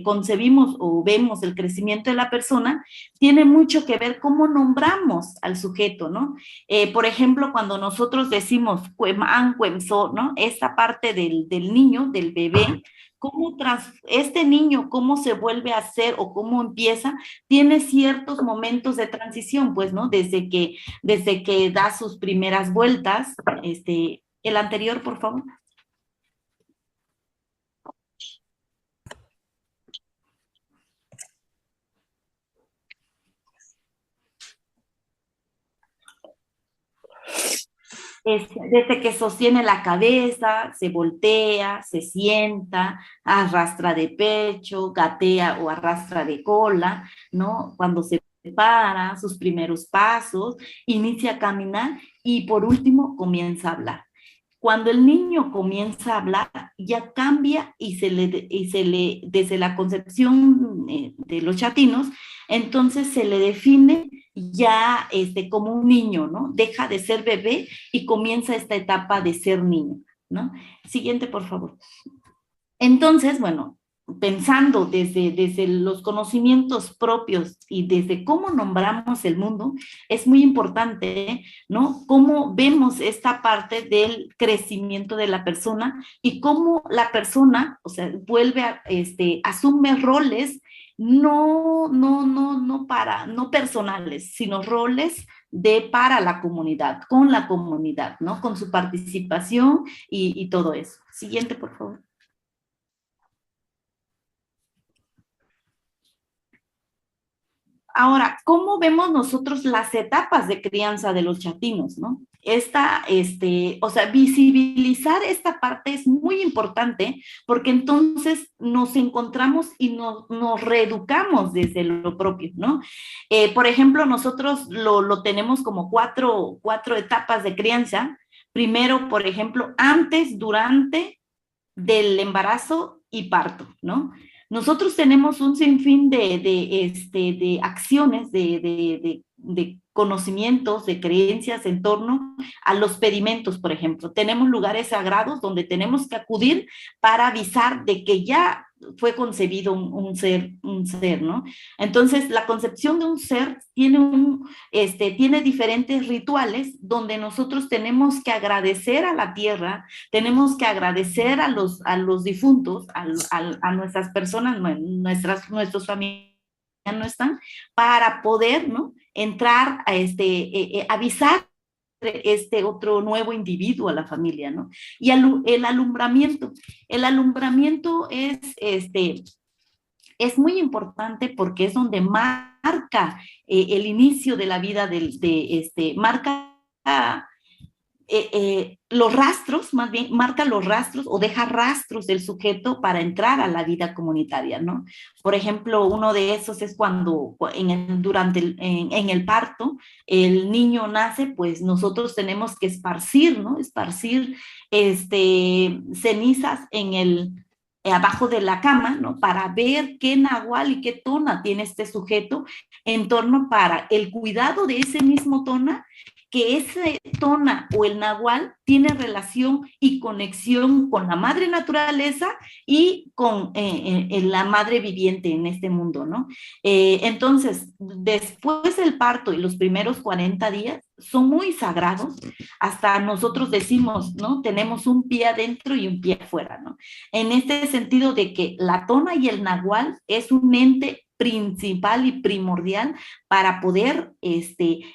concebimos o vemos el crecimiento de la persona tiene mucho que ver cómo nombramos al sujeto, ¿no? Por ejemplo, cuando nosotros decimos cuemán, cuemso, ¿no? Esta parte del niño, del bebé, este niño, cómo se vuelve a ser o cómo empieza, tiene ciertos momentos de transición, pues, ¿no? Desde que da sus primeras vueltas. El anterior, por favor. Desde que sostiene la cabeza, se voltea, se sienta, arrastra de pecho, gatea o arrastra de cola, ¿no? Cuando se para, sus primeros pasos, inicia a caminar y por último comienza a hablar. Cuando el niño comienza a hablar, ya cambia y desde la concepción de los chatinos, entonces se le define ya como un niño, ¿no? Deja de ser bebé y comienza esta etapa de ser niño, ¿no? Siguiente, por favor. Entonces, bueno, pensando desde los conocimientos propios y desde cómo nombramos el mundo, es muy importante, ¿no? Cómo vemos esta parte del crecimiento de la persona y cómo la persona, o sea, asume roles no personales, sino roles para la comunidad, con la comunidad, ¿no? Con su participación y todo eso. Siguiente, por favor. Ahora, ¿cómo vemos nosotros las etapas de crianza de los chatinos, no? Visibilizar esta parte es muy importante porque entonces nos encontramos y nos reeducamos desde lo propio, ¿no? Por ejemplo, nosotros lo tenemos como cuatro etapas de crianza. Primero, por ejemplo, antes, durante, del embarazo y parto, ¿no? Nosotros tenemos un sinfín de acciones, de conocimientos, de creencias en torno a los pedimentos, por ejemplo. Tenemos lugares sagrados donde tenemos que acudir para avisar de que ya fue concebido un ser, ¿no? Entonces, la concepción de un ser tiene diferentes rituales donde nosotros tenemos que agradecer a la tierra, tenemos que agradecer a los difuntos, a nuestras personas, nuestros familiares no están, para poder, ¿no? Entrar a avisar otro nuevo individuo a la familia, ¿no? Y el alumbramiento es muy importante porque es donde marca el inicio de la vida marca los rastros, más bien, marca los rastros o deja rastros del sujeto para entrar a la vida comunitaria, ¿no? Por ejemplo, uno de esos es cuando en el parto el niño nace, pues nosotros tenemos que esparcir, ¿no? Esparcir cenizas abajo de la cama, ¿no? Para ver qué nahual y qué tona tiene este sujeto en torno para el cuidado de ese mismo tona, que ese tona o el nahual tiene relación y conexión con la madre naturaleza y con la madre viviente en este mundo, ¿no? Entonces, después del parto y los primeros 40 días son muy sagrados, hasta nosotros decimos, ¿no? Tenemos un pie adentro y un pie afuera, ¿no? En este sentido de que la tona y el nahual es un ente principal y primordial para poder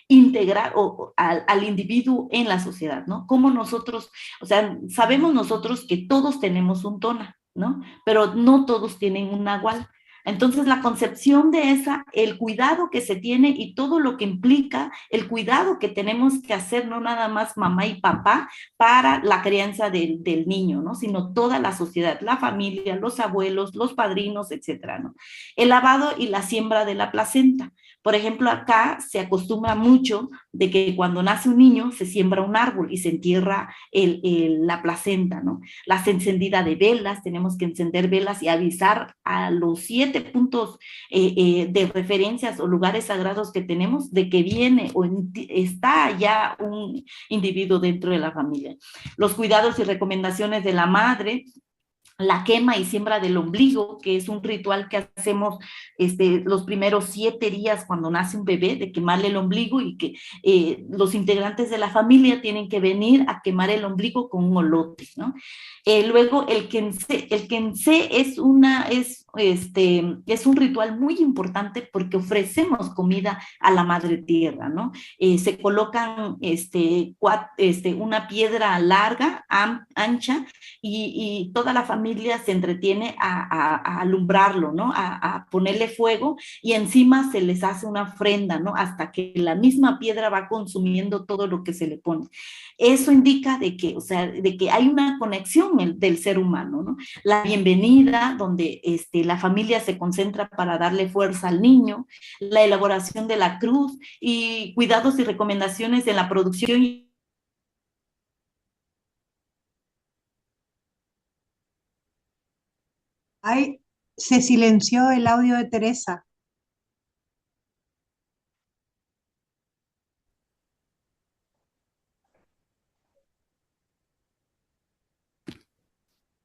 integrar al individuo en la sociedad, ¿no? Como nosotros, o sea, sabemos nosotros que todos tenemos un tona, ¿no? Pero no todos tienen un nahual. Entonces, la concepción de el cuidado que se tiene y todo lo que implica, el cuidado que tenemos que hacer, no nada más mamá y papá, para la crianza del niño, ¿no? Sino toda la sociedad, la familia, los abuelos, los padrinos, etcétera, ¿no? El lavado y la siembra de la placenta. Por ejemplo, acá se acostumbra mucho de que cuando nace un niño se siembra un árbol y se entierra la placenta, ¿no? La encendida de velas, tenemos que encender velas y avisar a los 7 7 puntos de referencias o lugares sagrados que tenemos, de que viene o está ya un individuo dentro de la familia. Los cuidados y recomendaciones de la madre, la quema y siembra del ombligo, que es un ritual que hacemos los primeros 7 días cuando nace un bebé, de quemarle el ombligo, y que los integrantes de la familia tienen que venir a quemar el ombligo con un olote, ¿no? Luego el quense es un ritual muy importante porque ofrecemos comida a la madre tierra, ¿no? Se colocan una piedra larga, ancha, y toda la familia se entretiene a alumbrarlo, ¿no? A ponerle fuego, y encima se les hace una ofrenda, ¿no? Hasta que la misma piedra va consumiendo todo lo que se le pone. Eso indica de que hay una conexión del ser humano, ¿no? La bienvenida, donde la familia se concentra para darle fuerza al niño, la elaboración de la cruz y cuidados y recomendaciones en la producción. Ay, se silenció el audio de Teresa.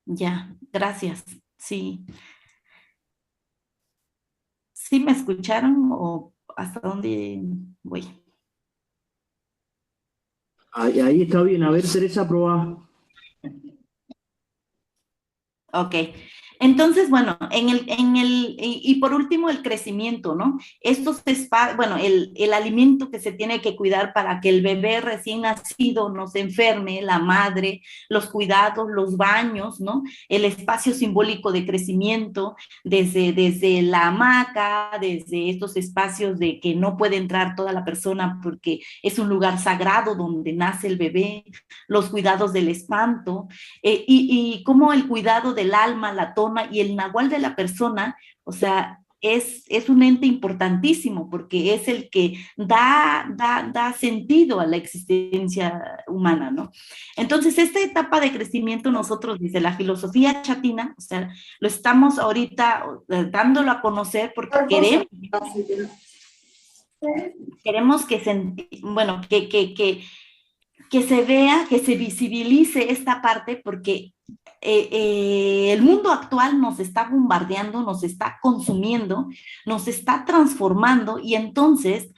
Ya, gracias. Sí. ¿Sí me escucharon o hasta dónde voy? Ahí está bien. A ver, Teresa, probá. Ok. Entonces, bueno, y por último, el crecimiento, ¿no? El alimento que se tiene que cuidar para que el bebé recién nacido no se enferme, la madre, los cuidados, los baños, ¿no? El espacio simbólico de crecimiento, desde la hamaca, desde estos espacios de que no puede entrar toda la persona porque es un lugar sagrado donde nace el bebé, los cuidados del espanto, y cómo el cuidado del alma, la tona y el nahual de la persona, o sea, es un ente importantísimo porque es el que da sentido a la existencia humana, ¿no? Entonces, esta etapa de crecimiento nosotros desde la filosofía chatina, o sea, lo estamos ahorita dándolo a conocer porque queremos que se vea, que se visibilice esta parte, porque el mundo actual nos está bombardeando, nos está consumiendo, nos está transformando, y entonces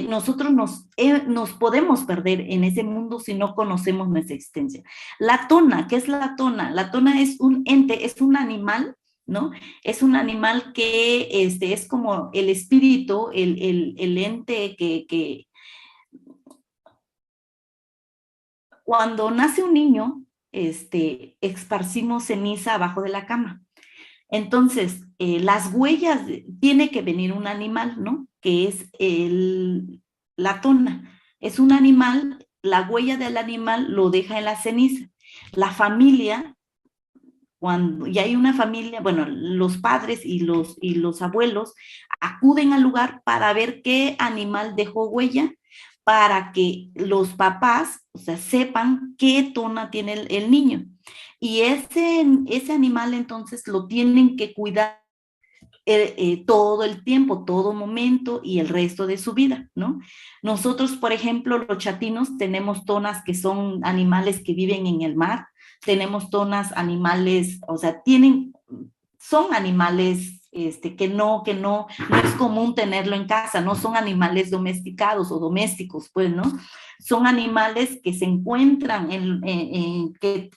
nosotros nos podemos perder en ese mundo si no conocemos nuestra existencia. La tona, ¿qué es la tona? La tona es un ente, es un animal, ¿no? Es un animal que es como el espíritu, el ente que cuando nace un niño, esparcimos ceniza abajo de la cama. Entonces, las huellas, tiene que venir un animal, ¿no? Que es la tona. Es un animal, la huella del animal lo deja en la ceniza. La familia, cuando ya hay una familia, bueno, los padres y los abuelos acuden al lugar para ver qué animal dejó huella, para que los papás, o sea, sepan qué tona tiene el niño. Y ese animal entonces lo tienen que cuidar todo el tiempo, todo momento y el resto de su vida, ¿no? Nosotros, por ejemplo, los chatinos tenemos tonas que son animales que viven en el mar, tenemos tonas animales, o sea, son animales que no es común tenerlo en casa, no son animales domesticados o domésticos, pues, ¿no? Son animales que se encuentran, que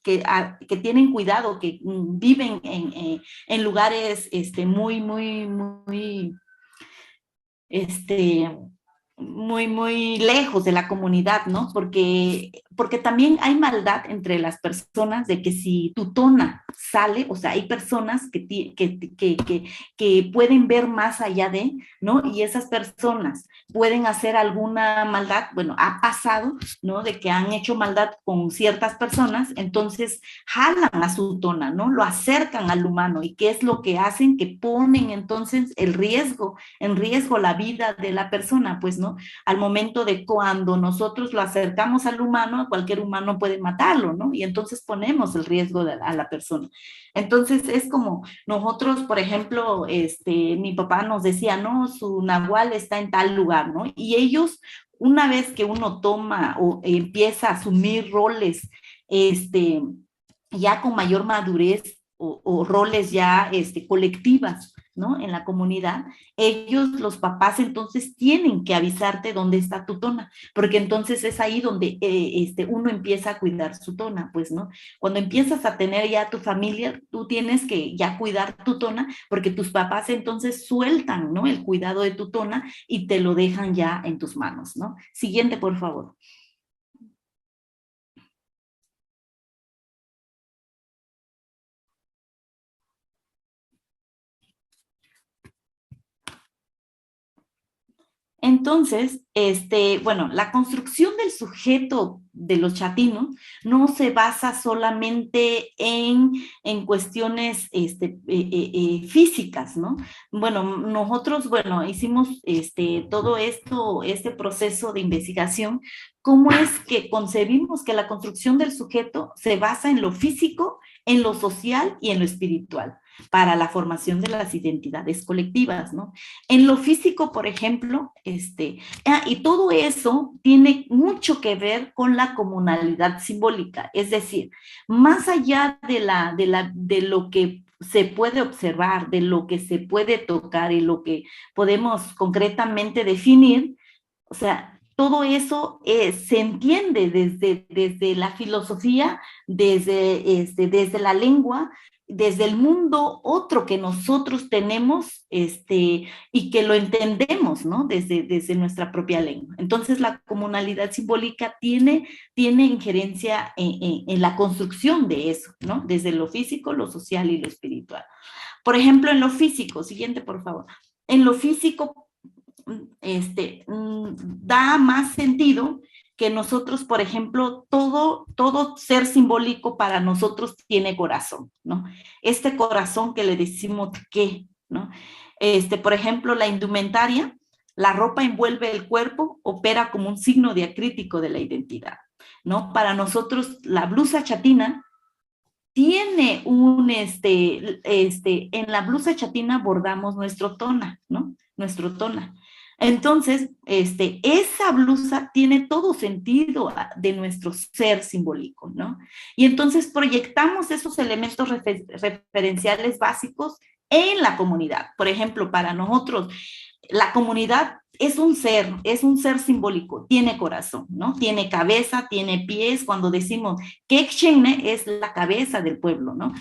tienen cuidado, que viven en lugares muy, muy, muy, muy lejos de la comunidad, ¿no? Porque también hay maldad entre las personas de que si tu tona sale, o sea, hay personas que pueden ver más allá de, ¿no? Y esas personas pueden hacer alguna maldad, bueno, ha pasado, ¿no? De que han hecho maldad con ciertas personas, entonces jalan a su tona, ¿no? Lo acercan al humano, y ¿qué es lo que hacen? Que ponen entonces en riesgo la vida de la persona, pues, ¿no? Al momento de cuando nosotros lo acercamos al humano, humano, cualquier humano puede matarlo, ¿no? Y entonces ponemos el riesgo a la persona. Entonces es como nosotros, por ejemplo, mi papá nos decía, no, su nahual está en tal lugar, ¿no? Y ellos, una vez que uno toma o empieza a asumir roles, ya con mayor madurez o roles ya colectivas, ¿no? En la comunidad, ellos, los papás, entonces tienen que avisarte dónde está tu tona, porque entonces es ahí donde uno empieza a cuidar su tona, pues, ¿no? Cuando empiezas a tener ya tu familia, tú tienes que ya cuidar tu tona, porque tus papás entonces sueltan, ¿no? El cuidado de tu tona y te lo dejan ya en tus manos, ¿no? Siguiente, por favor. Entonces, bueno, la construcción del sujeto de los chatinos no se basa solamente en cuestiones físicas, ¿no? Bueno, nosotros, bueno, hicimos todo esto, este proceso de investigación. ¿Cómo es que concebimos que la construcción del sujeto se basa en lo físico, en lo social y en lo espiritual para la formación de las identidades colectivas, ¿no? En lo físico, por ejemplo, y todo eso tiene mucho que ver con la comunalidad simbólica, es decir, más allá de lo que se puede observar, de lo que se puede tocar y lo que podemos concretamente definir, o sea, todo eso se entiende desde la filosofía, desde la lengua, desde el mundo otro que nosotros tenemos y que lo entendemos, ¿no? Desde nuestra propia lengua. Entonces, la comunalidad simbólica tiene injerencia en la construcción de eso, ¿no? Desde lo físico, lo social y lo espiritual. Por ejemplo, en lo físico, siguiente, por favor. En lo físico, da más sentido que nosotros, por ejemplo, todo ser simbólico para nosotros tiene corazón, ¿no? Este corazón que le decimos qué, ¿no? Por ejemplo, la indumentaria, la ropa envuelve el cuerpo, opera como un signo diacrítico de la identidad, ¿no? Para nosotros, la blusa chatina tiene en la blusa chatina bordamos nuestro tona, ¿no? Nuestro tona. Entonces, esa blusa tiene todo sentido de nuestro ser simbólico, ¿no? Y entonces proyectamos esos elementos referenciales básicos en la comunidad. Por ejemplo, para nosotros, la comunidad es un ser simbólico, tiene corazón, ¿no? Tiene cabeza, tiene pies. Cuando decimos Kekchenne es la cabeza del pueblo, ¿no?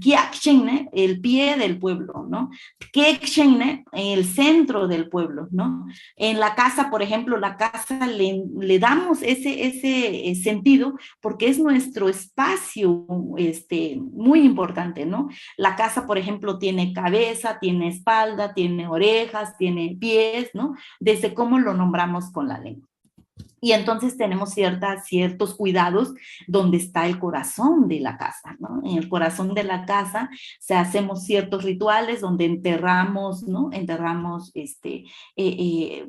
Kiakchenne, el pie del pueblo, ¿no? Kekchenne, el centro del pueblo, ¿no? En la casa, por ejemplo, la casa le damos ese sentido porque es nuestro espacio muy importante, ¿no? La casa, por ejemplo, tiene cabeza, tiene espalda, tiene orejas, tiene pies, ¿no? Desde cómo lo nombramos con la lengua. Y entonces tenemos ciertos cuidados donde está el corazón de la casa, ¿no? En el corazón de la casa hacemos ciertos rituales donde enterramos, ¿no? Enterramos,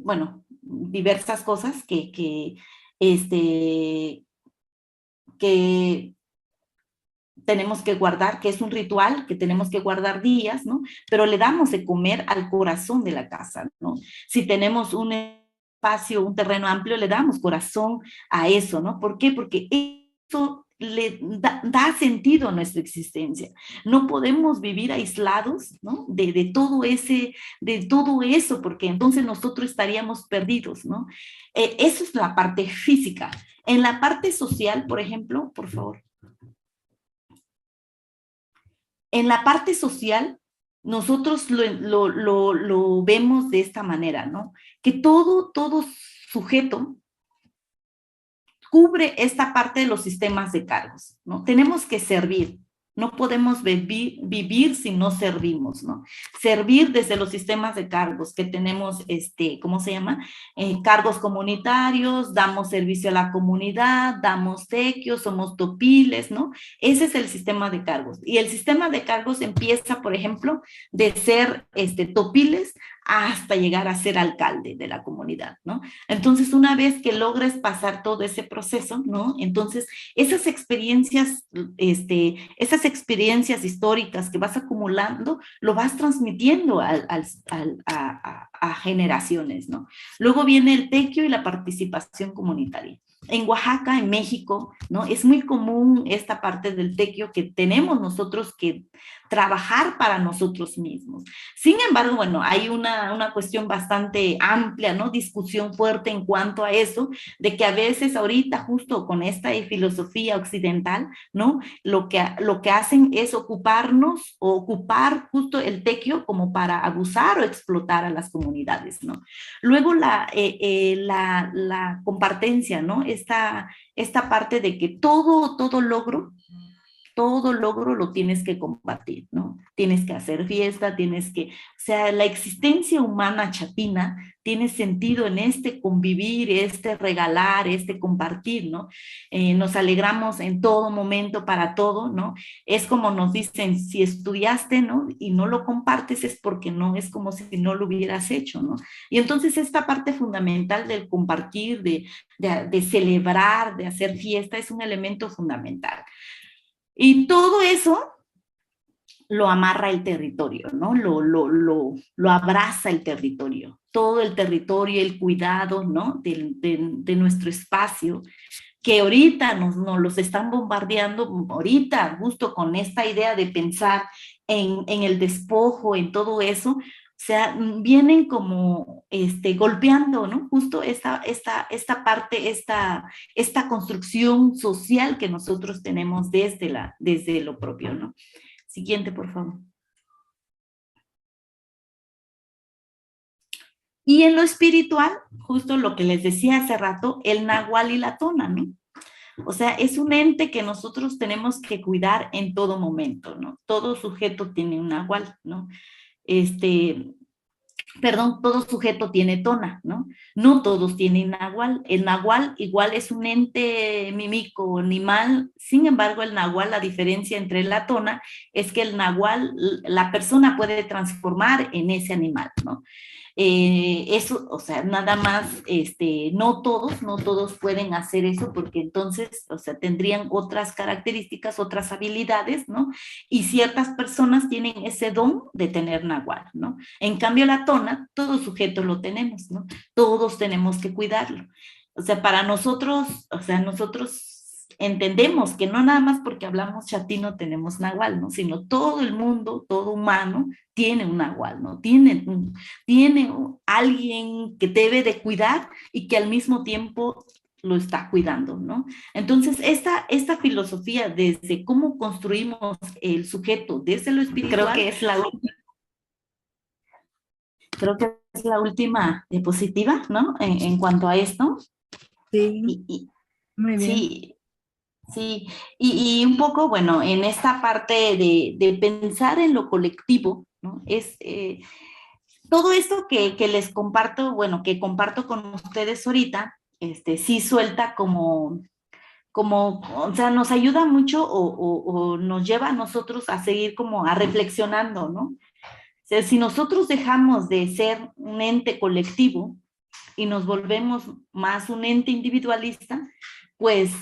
bueno, diversas cosas que tenemos que guardar, que es un ritual que tenemos que guardar días, ¿no? Pero le damos de comer al corazón de la casa, ¿no? Si tenemos un espacio, un terreno amplio, le damos corazón a eso, ¿no? ¿Por qué? Porque eso le da sentido a nuestra existencia. No podemos vivir aislados, ¿no? De todo eso, porque entonces nosotros estaríamos perdidos, ¿no? Eso es la parte física. En la parte social, por ejemplo, por favor. En la parte social, nosotros lo vemos de esta manera, ¿no? Que todo sujeto cubre esta parte de los sistemas de cargos, ¿no? Tenemos que servir, No podemos vivir si no servimos, ¿no? Servir desde los sistemas de cargos que tenemos, ¿cómo se llama? Cargos comunitarios, damos servicio a la comunidad, damos tequios, somos topiles, ¿no? Ese es el sistema de cargos. Y el sistema de cargos empieza, por ejemplo, de ser topiles hasta llegar a ser alcalde de la comunidad, ¿no? Entonces, una vez que logres pasar todo ese proceso, ¿no? Entonces, esas experiencias históricas que vas acumulando, lo vas transmitiendo a generaciones, ¿no? Luego viene el tequio y la participación comunitaria. En Oaxaca, en México, ¿no? Es muy común esta parte del tequio que tenemos nosotros que trabajar para nosotros mismos. Sin embargo, bueno, hay una cuestión bastante amplia, ¿no? Discusión fuerte en cuanto a eso, de que a veces ahorita justo con esta filosofía occidental, ¿no? Lo que hacen es ocupar justo el tequio como para abusar o explotar a las comunidades, ¿no? Luego la compartencia, ¿no? Esta parte de que todo logro lo tienes que compartir, ¿no? Tienes que hacer fiesta, o sea, la existencia humana chatina tiene sentido en convivir, regalar, compartir, ¿no? Nos alegramos en todo momento para todo, ¿no? Es como nos dicen, si estudiaste, ¿no? Y no lo compartes es porque no, es como si no lo hubieras hecho, ¿no? Y entonces esta parte fundamental del compartir, de celebrar, de hacer fiesta, es un elemento fundamental. Y todo eso lo amarra el territorio, ¿no? Lo abraza el territorio. Todo el territorio, el cuidado, ¿no? De nuestro espacio, que ahorita nos los están bombardeando, ahorita, justo con esta idea de pensar en el despojo, en todo eso, o sea, vienen como golpeando, ¿no? Justo esta parte, esta construcción social que nosotros tenemos desde lo propio, ¿no? Siguiente, por favor. Y en lo espiritual, justo lo que les decía hace rato, el nahual y la tona, ¿no? O sea, es un ente que nosotros tenemos que cuidar en todo momento, ¿no? Todo sujeto tiene un nahual, ¿no? Todo sujeto tiene tona, ¿no? No todos tienen nahual. El nahual igual es un ente mímico, animal. Sin embargo, el nahual, la diferencia entre la tona es que el nahual, la persona puede transformar en ese animal, ¿no? Eso, o sea, nada más, no todos pueden hacer eso porque entonces, o sea, tendrían otras características, otras habilidades, ¿no? Y ciertas personas tienen ese don de tener nahual, ¿no? En cambio, la tona, todo sujeto lo tenemos, ¿no? Todos tenemos que cuidarlo. O sea, para nosotros, nosotros entendemos que no nada más porque hablamos chatino tenemos nahual, ¿no? Sino todo el mundo, todo humano, tiene un nahual, ¿no? Tiene alguien que debe de cuidar y que al mismo tiempo lo está cuidando, ¿no? Entonces, esta filosofía desde cómo construimos el sujeto desde lo espiritual, creo que es la última diapositiva, ¿no? En cuanto a esto. Sí, muy bien. Sí. Sí, y un poco, bueno, en esta parte de pensar en lo colectivo, ¿no? Es todo esto que les comparto, bueno, que comparto con ustedes ahorita, sí suelta como, o sea, nos ayuda mucho o nos lleva a nosotros a seguir como a reflexionando, ¿no? O sea, si nosotros dejamos de ser un ente colectivo y nos volvemos más un ente individualista, pues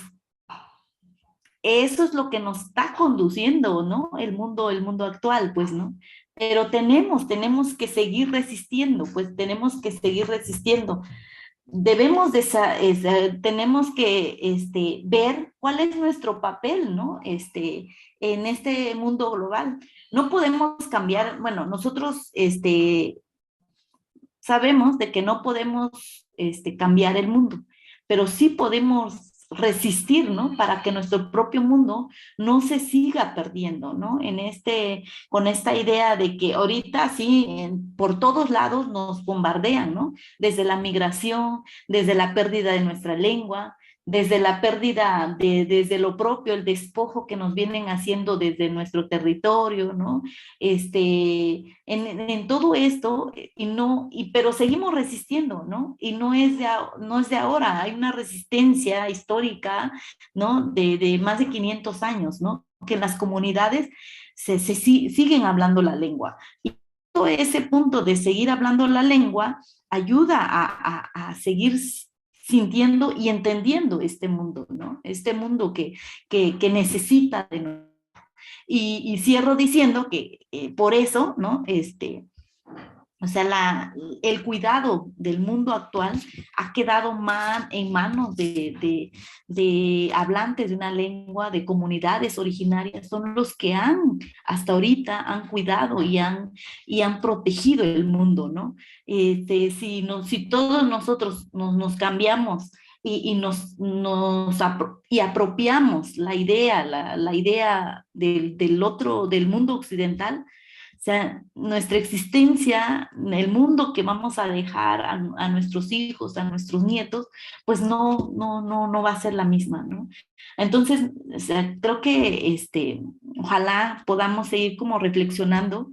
eso es lo que nos está conduciendo, ¿no? El mundo actual, pues, ¿no? Pero tenemos que seguir resistiendo, pues tenemos que seguir resistiendo. Tenemos que ver cuál es nuestro papel, ¿no? En este mundo global. No podemos cambiar, bueno, nosotros sabemos de que no podemos cambiar el mundo, pero sí podemos resistir, ¿no? Para que nuestro propio mundo no se siga perdiendo, ¿no? Con esta idea de que ahorita sí, por todos lados nos bombardean, ¿no? Desde la migración, desde la pérdida de nuestra lengua, desde la pérdida desde lo propio, el despojo que nos vienen haciendo desde nuestro territorio, ¿no? En todo esto, pero seguimos resistiendo, ¿no? Y no es de ahora, hay una resistencia histórica, ¿no? De más de 500 años, ¿no? Que en las comunidades siguen hablando la lengua. Y todo ese punto de seguir hablando la lengua ayuda a seguir sintiendo y entendiendo este mundo, ¿no? Este mundo que necesita de nosotros. Y cierro diciendo que por eso, ¿no? O sea, el cuidado del mundo actual ha quedado en manos de hablantes de una lengua, de comunidades originarias, son los que hasta ahorita han cuidado y han protegido el mundo, ¿no? Si todos nosotros nos cambiamos y apropiamos la idea del mundo occidental, o sea, nuestra existencia, el mundo que vamos a dejar a nuestros hijos, a nuestros nietos, pues no va a ser la misma, ¿no? Entonces, o sea, creo que ojalá podamos seguir como reflexionando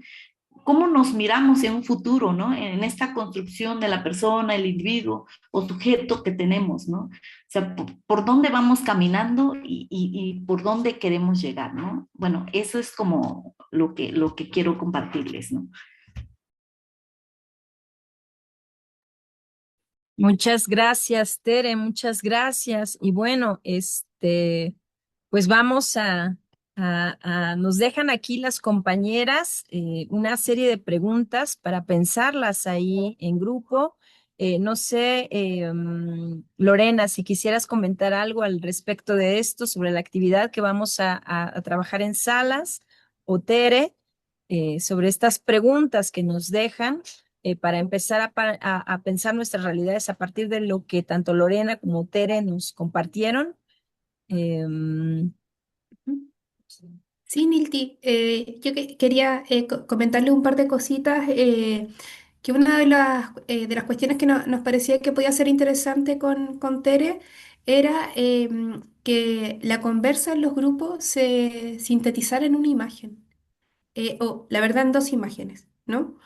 cómo nos miramos en un futuro, ¿no? En esta construcción de la persona, el individuo o sujeto que tenemos, ¿no? O sea, por dónde vamos caminando y por dónde queremos llegar, ¿no? Bueno, eso es como lo que quiero compartirles, ¿no? Muchas gracias, Tere, muchas gracias. Y bueno, pues vamos nos dejan aquí las compañeras una serie de preguntas para pensarlas ahí en grupo. No sé, Lorena, si quisieras comentar algo al respecto de esto, sobre la actividad que vamos a trabajar en salas, o Tere, sobre estas preguntas que nos dejan para empezar a pensar nuestras realidades a partir de lo que tanto Lorena como Tere nos compartieron. Em, Sí, Nilti, yo quería comentarle un par de cositas, que una de las cuestiones que nos parecía que podía ser interesante con Tere era que la conversa en los grupos se sintetizara en una imagen, o la verdad en dos imágenes, ¿no?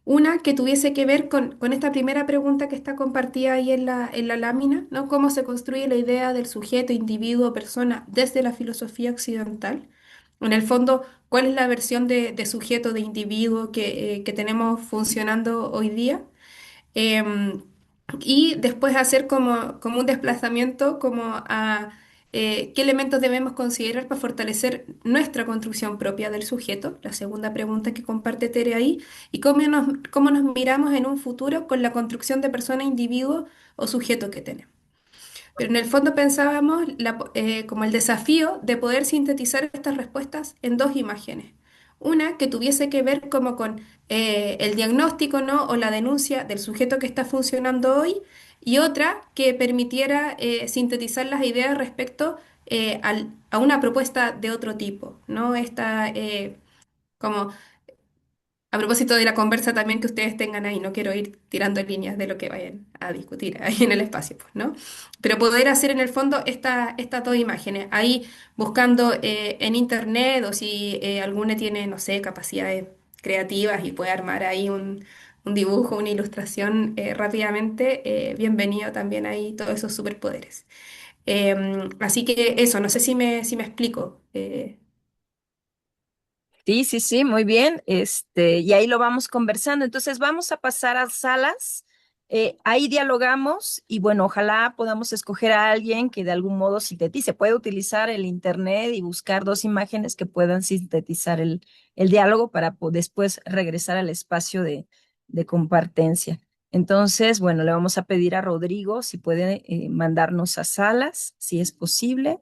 Una que tuviese que ver con esta primera pregunta que está compartida ahí en la lámina, ¿no? ¿Cómo se construye la idea del sujeto, individuo, persona desde la filosofía occidental? En el fondo, ¿cuál es la versión de sujeto, de individuo que tenemos funcionando hoy día? Em, y después hacer como un desplazamiento como a qué elementos debemos considerar para fortalecer nuestra construcción propia del sujeto, la segunda pregunta que comparte Tere ahí, y cómo nos miramos en un futuro con la construcción de persona, individuo o sujeto que tenemos. Pero en el fondo pensábamos como el desafío de poder sintetizar estas respuestas en dos imágenes. Una que tuviese que ver como con el diagnóstico, ¿no? O la denuncia del sujeto que está funcionando hoy, y otra que permitiera sintetizar las ideas respecto a una propuesta de otro tipo, ¿no? Como a propósito de la conversa también que ustedes tengan ahí, no quiero ir tirando líneas de lo que vayan a discutir ahí en el espacio, pues, ¿no? Pero poder hacer en el fondo estas dos imágenes, ahí buscando en internet, o si alguno tiene, no sé, capacidades creativas y puede armar ahí un dibujo, una ilustración rápidamente, bienvenido también ahí todos esos superpoderes. Así que eso, no sé si me explico. Sí, sí, sí, muy bien. Y ahí lo vamos conversando. Entonces vamos a pasar a salas. Ahí dialogamos y bueno, ojalá podamos escoger a alguien que de algún modo sintetice. Puede utilizar el internet y buscar dos imágenes que puedan sintetizar el diálogo para después regresar al espacio de compartencia. Entonces, bueno, le vamos a pedir a Rodrigo si puede mandarnos a salas, si es posible.